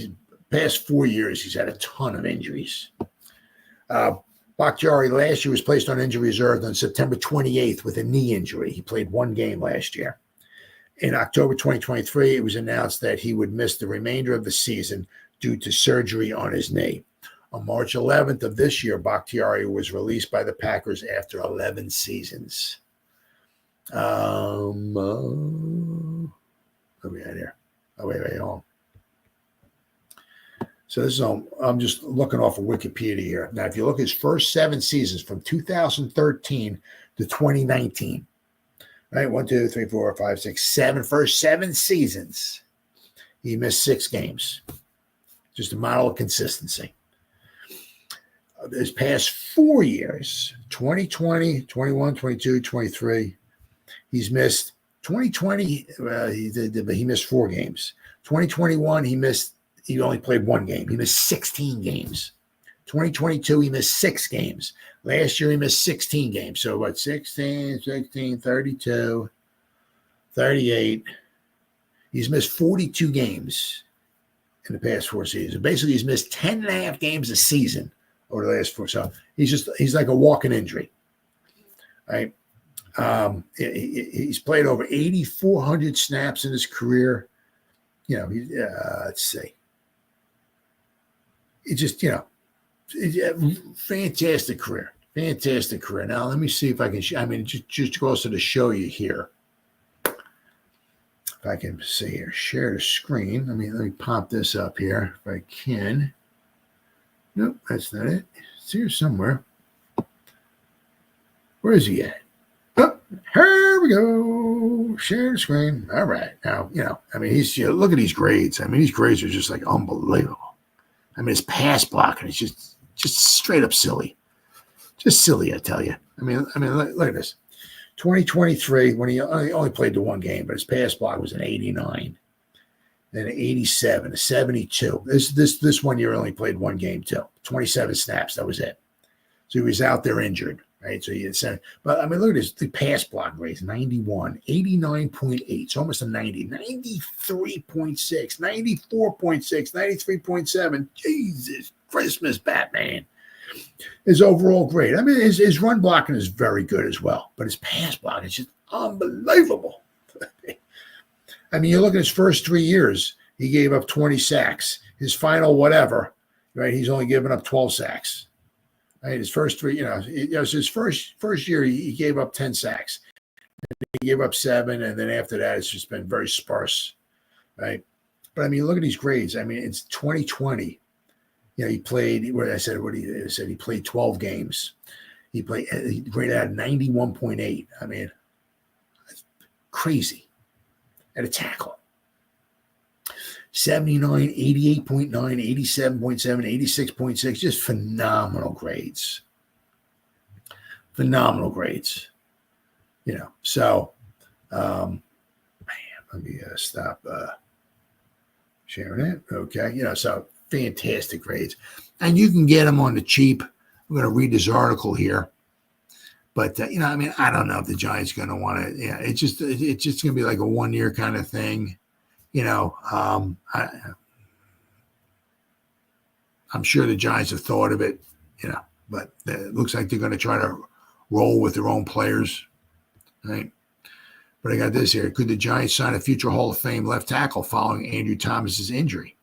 past 4 years, he's had a ton of injuries. Bakhtiari last year was placed on injury reserve on September 28th with a knee injury. He played one game last year. In October 2023, it was announced that he would miss the remainder of the season due to surgery on his knee. On March 11th of this year, Bakhtiari was released by the Packers after 11 seasons. What do we got here? Oh, wait, hold on. So this is I'm just looking off of Wikipedia here. Now, if you look at his first 7 seasons from 2013 to 2019, right? 1, 2, 3, 4, 5, 6, 7. First 7 seasons, he missed 6 games. Just a model of consistency. His past 4 years, 2020, 21, 22, 23, he's missed 2020. He missed 4 games. 2021, he only played 1 game. He missed 16 games. 2022, he missed 6 games. Last year, he missed 16 games. So, 16, 32, 38. He's missed 42 games in the past 4 seasons. Basically, he's missed 10 and a half games a season over the last 4. So, he's like a walking injury, right? He's played over 8,400 snaps in his career. Let's see. It's just, fantastic career. Fantastic career. Now, let me see if I can, just also to show you here. If I can see here, share the screen. Let me pop this up here if I can. Nope, that's not it. It's here somewhere. Where is he at? Oh, here we go. Share the screen. All right. Now, he's, look at these grades. These grades are just like unbelievable. His pass blocking is just straight up silly. Just silly, I tell you. Look at this. 2023, when he only played the 1 game, but his pass block was an 89, then an 87, a 72. This 1 year only played 1 game too. 27 snaps, that was it. So he was out there injured, right? So he had said, but look at this. The pass block rates 91, 89.8, it's almost a 90, 93.6, 94.6, 93.7. Jesus Christmas, Batman. His overall grade. His run blocking is very good as well, but his pass blocking is just unbelievable. You look at his first 3 years, he gave up 20 sacks. His final whatever, right? He's only given up 12 sacks. Right? His first 3, his first year he gave up 10 sacks. He gave up 7, and then after that it's just been very sparse, right? But look at these grades. It's 2020. He played. He played 12 games. He rated out 91.8. I mean, that's crazy. At a tackle. 79, 88.9, 87.7, 86.6. Just phenomenal grades. Phenomenal grades. So, man, let me stop sharing it. Okay. So fantastic grades. And you can get them on the cheap. I'm going to read this article here. But, I mean, I don't know if the Giants are going to want to. Yeah, it's just going to be like a 1 year kind of thing. I'm sure the Giants have thought of it, but it looks like they're going to try to roll with their own players, right? But I got this here. Could the Giants sign a future Hall of Fame left tackle following Andrew Thomas's injury?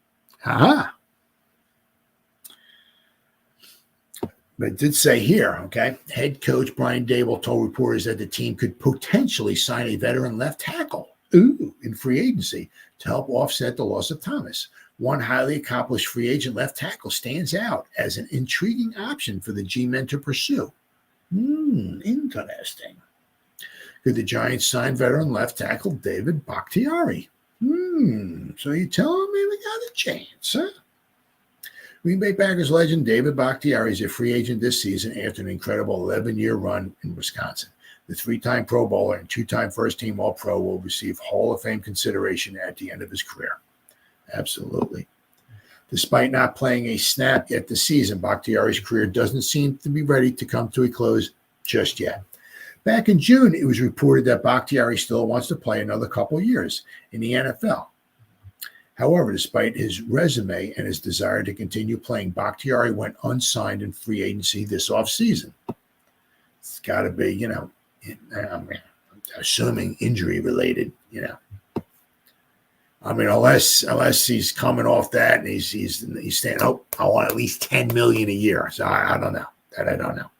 But it did say here, okay, head coach Brian Daboll told reporters that the team could potentially sign a veteran left tackle in free agency to help offset the loss of Thomas. One highly accomplished free agent left tackle stands out as an intriguing option for the G-men to pursue. Interesting. Could the Giants sign veteran left tackle David Bakhtiari? So you're telling me we got a chance, huh? Green Bay Packers legend David Bakhtiari is a free agent this season after an incredible 11-year run in Wisconsin. The 3-time Pro Bowler and 2-time first-team All-Pro will receive Hall of Fame consideration at the end of his career. Absolutely. Despite not playing a snap yet this season, Bakhtiari's career doesn't seem to be ready to come to a close just yet. Back in June, it was reported that Bakhtiari still wants to play another couple years in the NFL. However, despite his resume and his desire to continue playing, Bakhtiari went unsigned in free agency this offseason. It's got to be, I'm assuming injury related, I mean, unless he's coming off that and he's saying, I want at least $10 million a year. So I don't know. That I don't know.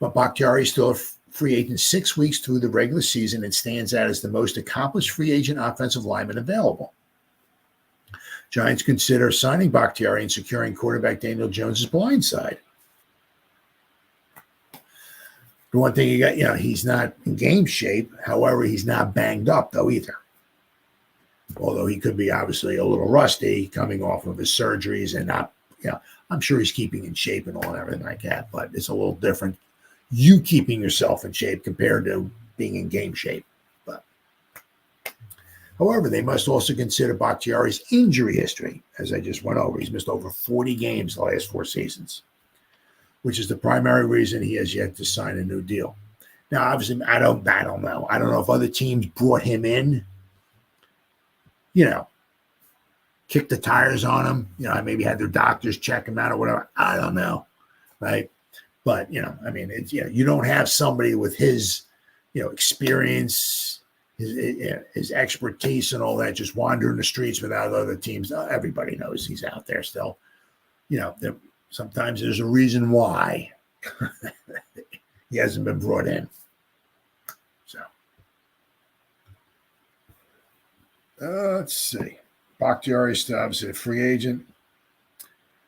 But Bakhtiari is still a free agent 6 weeks through the regular season and stands out as the most accomplished free agent offensive lineman available. Giants consider signing Bakhtiari and securing quarterback Daniel Jones' blindside. The one thing you got, he's not in game shape. However, he's not banged up, though, either. Although he could be obviously a little rusty coming off of his surgeries and not, I'm sure he's keeping in shape and all and everything like that, but it's a little different. You keeping yourself in shape compared to being in game shape. But, however, they must also consider Bakhtiari's injury history, as I just went over. He's missed over 40 games the last 4 seasons, which is the primary reason he has yet to sign a new deal. Now, obviously, I don't know. I don't know if other teams brought him in, kicked the tires on him, maybe had their doctors check him out or whatever. I don't know, right? But, it's, you don't have somebody with his, experience, his expertise and all that, just wandering the streets without other teams. Everybody knows he's out there still. Sometimes there's a reason why he hasn't been brought in. So, let's see. Bakhtiari is obviously a free agent.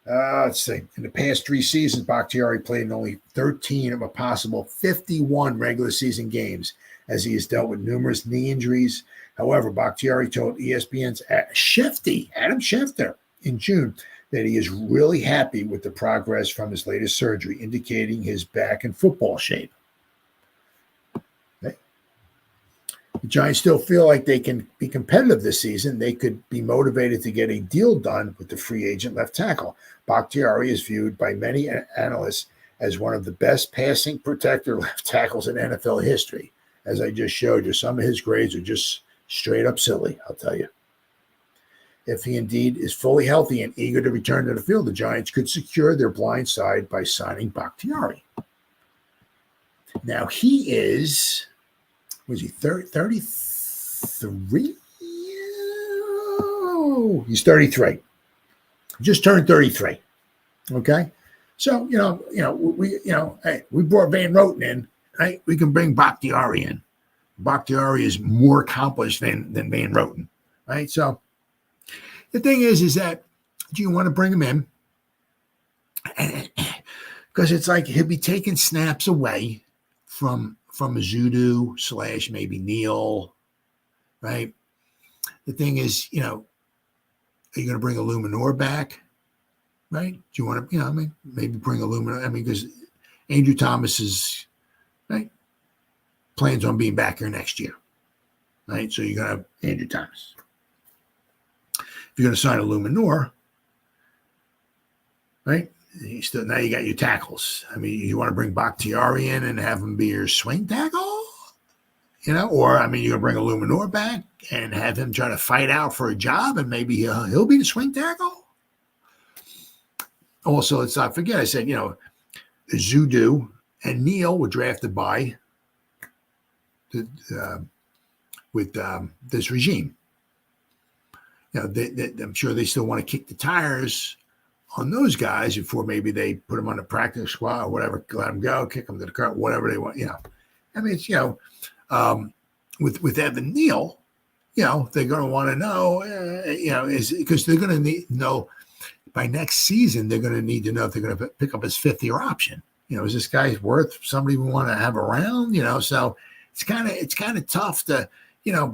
Let's see. In the past 3 seasons, Bakhtiari played in only 13 of a possible 51 regular season games, as he has dealt with numerous knee injuries. However, Bakhtiari told ESPN's Adam Schefter in June that he is really happy with the progress from his latest surgery, indicating his back in football shape. Okay. The Giants still feel like they can be competitive this season. They could be motivated to get a deal done with the free agent left tackle. Bakhtiari is viewed by many analysts as one of the best passing protector left tackles in NFL history. As I just showed you, some of his grades are just straight up silly, I'll tell you. If he indeed is fully healthy and eager to return to the field, the Giants could secure their blind side by signing Bakhtiari. Now, he is, was he 33? Oh, he's 33. Just turned 33. Okay? So, hey, we brought Van Roten in, right? We can bring Bakhtiari in. Bakhtiari is more accomplished than Van Roten, right? So, the thing is that do you want to bring him in? And because it's like he'll be taking snaps away from Zudu / maybe Neal, right? The thing is, are you going to bring Illuminor back, right? Do you want to, maybe bring Illuminor? Because Andrew Thomas is, right, plans on being back here next year, right? So you're going to have Andrew Thomas. If you're going to sign Illuminor, right? Now you got your tackles. You want to bring Bakhtiari in and have him be your swing tackle, or you're going to bring Illuminor back and have him try to fight out for a job, and maybe he'll be the swing tackle. Also, let's not forget, I said, Zudu and Neal were drafted by with this regime. I'm sure they still want to kick the tires on those guys before maybe they put them on the practice squad or whatever, let them go, kick them to the curb, whatever they want. It's with Evan Neal, they're going to want to know, is because they're going to know by next season, they're going to need to know if they're going to pick up his 5th-year option. Is this guy worth somebody we want to have around? So it's kind of tough to,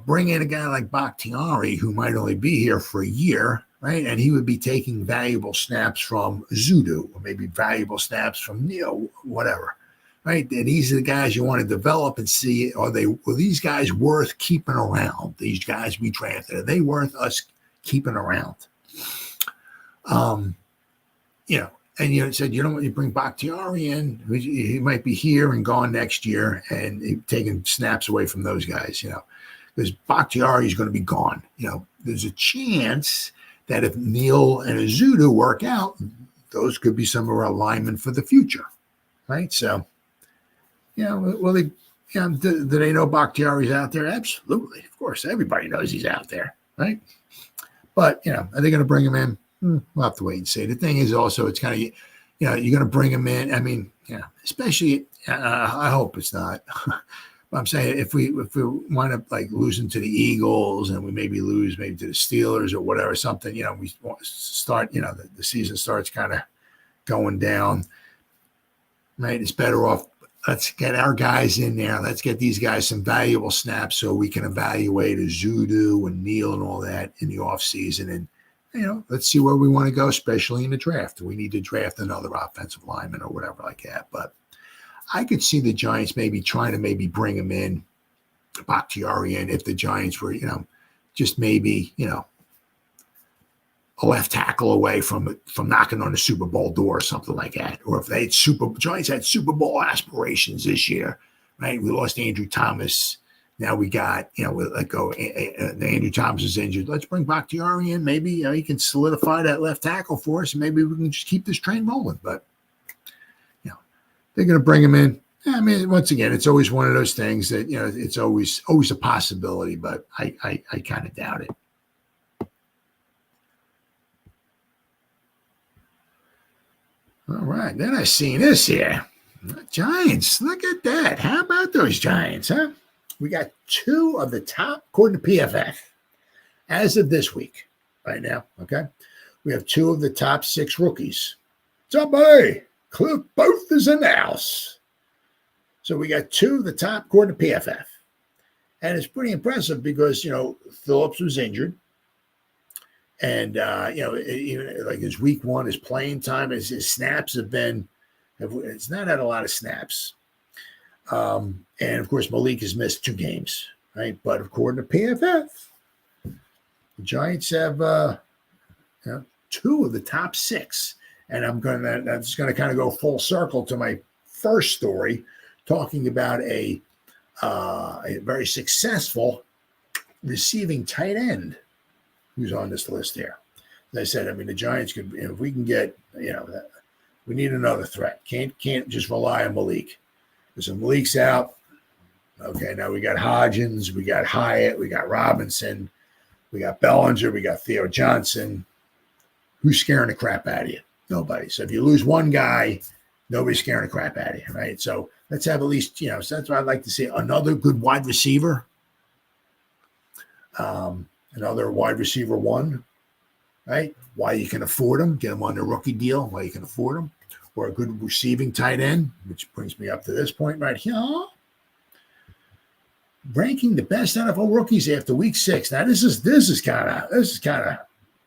bring in a guy like Bakhtiari who might only be here for a year, right? And he would be taking valuable snaps from Zudu or maybe valuable snaps from Neal, whatever, right? And these are the guys you want to develop and see, were these guys worth keeping around? These guys we drafted, are they worth us keeping around? And you said, you bring Bakhtiari in, he might be here and gone next year and taking snaps away from those guys, because Bakhtiari is going to be gone. There's a chance that if Neal and Azudu work out, those could be some of our linemen for the future, right? So, do they know Bakhtiari's out there? Absolutely. Of course, everybody knows he's out there, right? But, are they going to bring him in? We'll have to wait and see. The thing is also, it's kind of, you're going to bring him in. Especially, I hope it's not. But I'm saying if we wind up like losing to the Eagles and we maybe lose maybe to the Steelers or whatever, something, we start, the season starts kind of going down, right? It's better off. Let's get our guys in there. Let's get these guys some valuable snaps so we can evaluate Zudu and Neal and all that in the offseason. And, let's see where we want to go, especially in the draft. We need to draft another offensive lineman or whatever like that. But I could see the Giants maybe trying to bring him in, Bakhtiari in, if the Giants were, just maybe, a left tackle away from knocking on the Super Bowl door or something like that. Or if they had Giants had Super Bowl aspirations this year, right? We lost Andrew Thomas. Now we got, we'll let go. Andrew Thomas is injured. Let's bring Bakhtiari in. Maybe he can solidify that left tackle for us, and maybe we can just keep this train rolling. But, they're going to bring him in. Once again, it's always one of those things that, it's always a possibility, but I kind of doubt it. All right. Then I seen this here. Giants. Look at that. How about those Giants, huh? We got 2 of the top, according to PFF, as of this week, right now, okay? We have 2 of the top 6 rookies. Somebody, Cliff Booth is in the house. So we got 2 of the top, according to PFF. And it's pretty impressive because, Phillips was injured. And, even like his week 1, his playing time, his snaps it's not had a lot of snaps. And of course, Malik has missed 2 games, right? But according to PFF, the Giants have 2 of the top 6. And that's going to kind of go full circle to my first story, talking about a very successful receiving tight end who's on this list here. As I said, the Giants could, if we can get, we need another threat. Can't just rely on Malik. So Malik's out. Okay, now we got Hodgins, we got Hyatt, we got Robinson, we got Bellinger, we got Theo Johnson. Who's scaring the crap out of you? Nobody. So if you lose one guy, nobody's scaring the crap out of you, right? So let's have at least, so that's why I'd like to see another good wide receiver. Another wide receiver 1, right? While you can afford them, get them on the rookie deal while you can afford them. or a good receiving tight end, which brings me up to this point right here. Ranking the best NFL rookies after week 6. Now this is kind of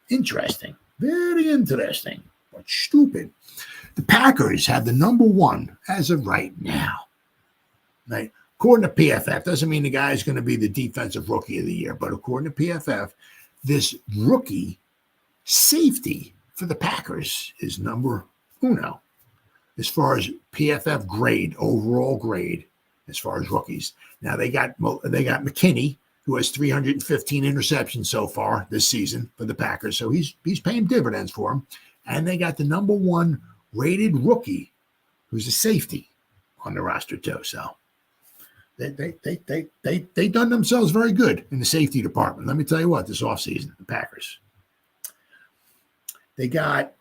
interesting, very interesting, but stupid. The Packers have the number 1 as of right now. Right, according to PFF, doesn't mean the guy is going to be the defensive rookie of the year, but according to PFF, this rookie safety for the Packers is number 1 as far as PFF grade, overall grade, as far as rookies. Now they got McKinney, who has 315 interceptions so far this season for the Packers, so he's paying dividends for him. And they got the number 1 rated rookie, who's a safety, on the roster too. So they done themselves very good in the safety department. Let me tell you what, this offseason, the Packers. They got,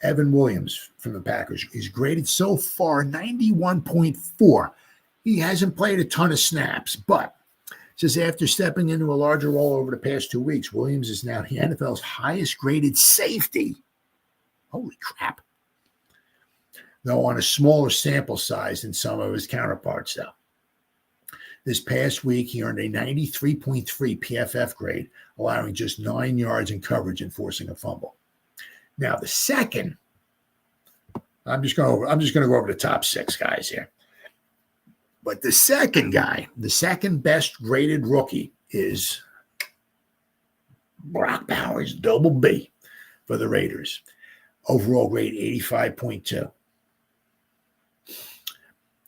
Evan Williams from the Packers. He's graded so far 91.4. He hasn't played a ton of snaps, but says after stepping into a larger role over the past 2 weeks, Williams is now the NFL's highest graded safety. Holy crap. Though on a smaller sample size than some of his counterparts, though. This past week, he earned a 93.3 PFF grade, allowing just 9 yards in coverage and forcing a fumble. Now, the second, I'm just going to go over the top 6 guys here. But the second guy, the second best graded rookie is Brock Bowers, double B for the Raiders. Overall grade 85.2.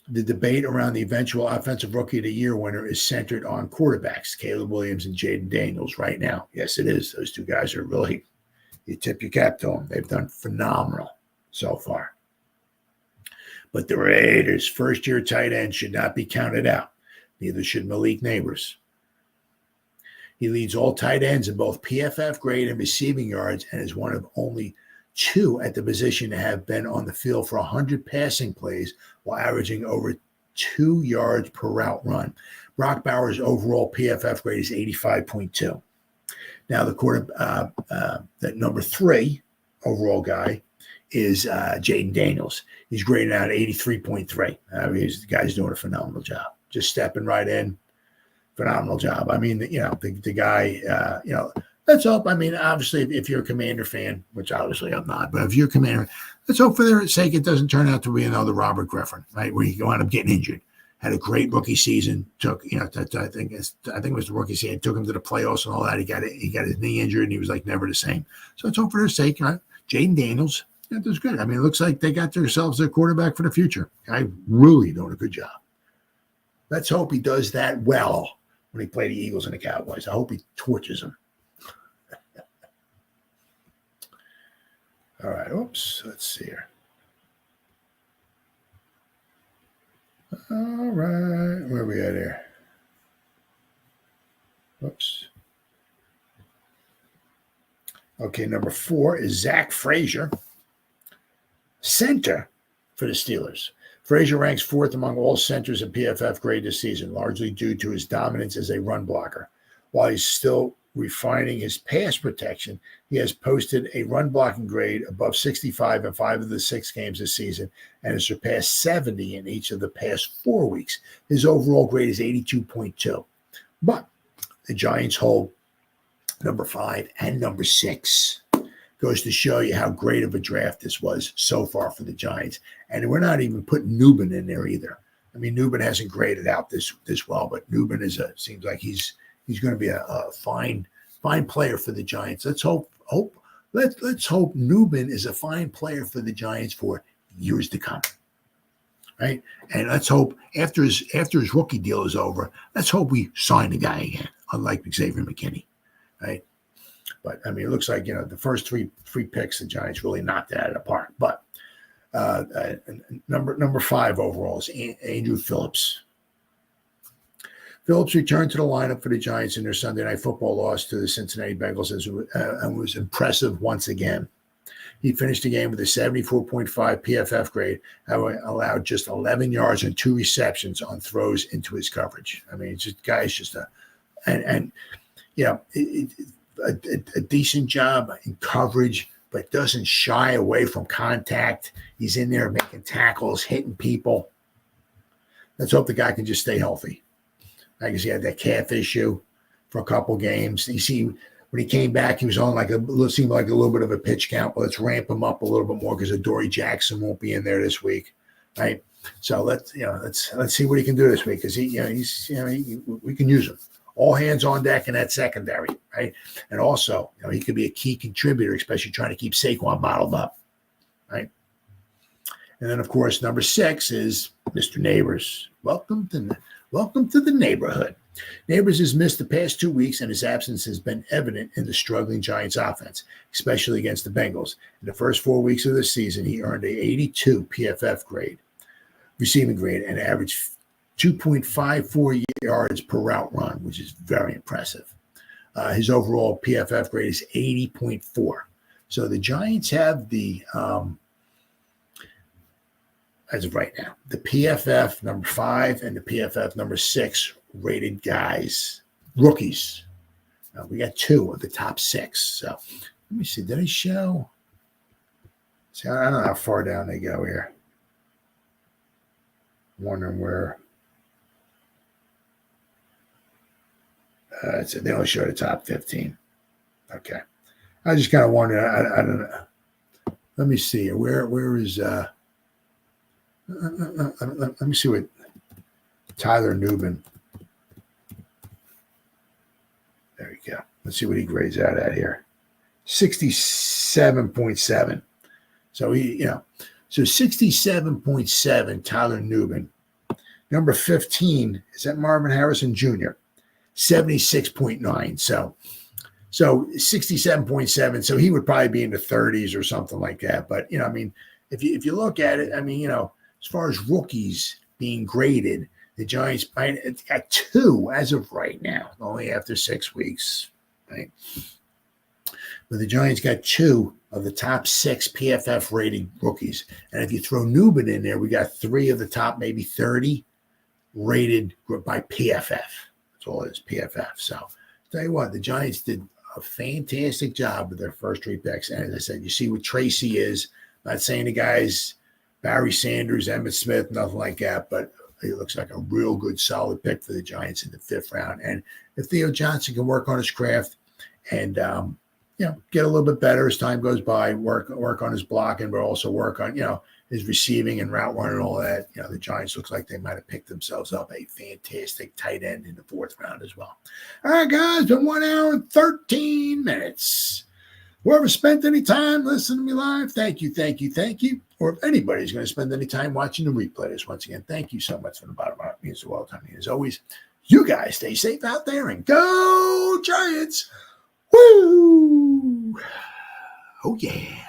The debate around the eventual Offensive Rookie of the Year winner is centered on quarterbacks, Caleb Williams and Jaden Daniels right now. Yes, it is. Those 2 guys are really, you tip your cap to them. They've done phenomenal so far. But the Raiders' first-year tight end should not be counted out. Neither should Malik Neighbors. He leads all tight ends in both PFF grade and receiving yards and is one of only 2 at the position to have been on the field for 100 passing plays while averaging over 2 yards per route run. Brock Bowers' overall PFF grade is 85.2. Now, the number 3 overall guy is Jaden Daniels. He's graded out 83.3. The guy's doing a phenomenal job. Just stepping right in. Phenomenal job. I mean, the guy, let's hope. I mean, obviously, if you're a Commander fan, which obviously I'm not, but if you're a Commander, let's hope for their sake it doesn't turn out to be another Robert Griffin, right, where you wind up getting injured. Had a great rookie season. Took, I think it was the rookie season. Took him to the playoffs and all that. He got his knee injured, and he was like never the same. So let's hope for their sake. Right? Jaden Daniels, that's good. I mean, it looks like they got themselves their quarterback for the future. Guy really doing a good job. Let's hope he does that well when he played the Eagles and the Cowboys. I hope he torches them. All right. Oops. Let's see here. All right. Where are we at here? Whoops. Okay. Number 4 is Zach Frazier, center for the Steelers. Frazier ranks 4th among all centers in PFF grade this season, largely due to his dominance as a run blocker. While he's still refining his pass protection, he has posted a run blocking grade above 65 in 5 of the 6 games this season and has surpassed 70 in each of the past 4 weeks. His overall grade is 82.2. But the Giants hold number 5 and number 6. Goes to show you how great of a draft this was so far for the Giants. And we're not even putting Nubin in there either. I mean, Nubin hasn't graded out this well, but Nubin seems like he's going to be a fine player for the Giants. Let's hope Nubin is a fine player for the Giants for years to come. Right? And let's hope after his rookie deal is over, let's hope we sign the guy again, unlike Xavier McKinney. Right? But I mean, it looks like the first three picks, the Giants really knocked it out of the park. But number 5 overall is Andrew Phillips. Phillips returned to the lineup for the Giants in their Sunday Night Football loss to the Cincinnati Bengals and was impressive once again. He finished the game with a 74.5 PFF grade, having allowed just 11 yards and 2 receptions on throws into his coverage. I mean, a decent job in coverage, but doesn't shy away from contact. He's in there making tackles, hitting people. Let's hope the guy can just stay healthy. I guess he had that calf issue for a couple games. You see, when he came back, he was on seemed like a little bit of a pitch count. But let's ramp him up a little bit more because Adoree Jackson won't be in there this week, right? So let's see what he can do this week because we can use him. All hands on deck in that secondary, right? And also, he could be a key contributor, especially trying to keep Saquon bottled up, right? And then, of course, number 6 is Mr. Neighbors. Welcome to the neighborhood. Neighbors has missed the past 2 weeks, and his absence has been evident in the struggling Giants offense, especially against the Bengals. In the first 4 weeks of the season, he earned a 82 PFF receiving grade, and averaged 2.54 yards per route run, which is very impressive. His overall PFF grade is 80.4. So the Giants have the, as of right now, the PFF number 5 and the PFF number 6 rated guys, rookies. We got 2 of the top 6. So let me see. Did I show? See, I don't know how far down they go here. Wondering where. So they only show the top 15. Okay. I just kind of wondered. I don't know. Let me see. Where is let me see what Tyler Nubin. There we go. Let's see what he grades out at here. 67.7. So so 67.7, Tyler Nubin. Number 15, is that Marvin Harrison Jr.? 76.9. So 67.7. So he would probably be in the 30s or something like that. But, if you look at it, as far as rookies being graded, the Giants got 2 as of right now, only after 6 weeks, right? But the Giants got 2 of the top 6 PFF rated rookies. And if you throw Nubin in there, we got 3 of the top maybe 30 rated by PFF. That's all it is, PFF. So tell you what, the Giants did a fantastic job with their first 3 picks. And as I said, you see what Tracy is. Not saying the guys, Barry Sanders, Emmitt Smith, nothing like that, but it looks like a real good, solid pick for the Giants in the 5th round. And if Theo Johnson can work on his craft and, get a little bit better as time goes by, work on his blocking, but also work on, his receiving and route running and all that, the Giants looks like they might have picked themselves up a fantastic tight end in the 4th round as well. All right, guys, been 1 hour and 13 minutes. Whoever spent any time listening to me live, thank you. Or if anybody's going to spend any time watching the replay this, once again, thank you so much from the bottom of my heart. It means the world to me. As always, you guys stay safe out there and go Giants. Woo! Oh, yeah.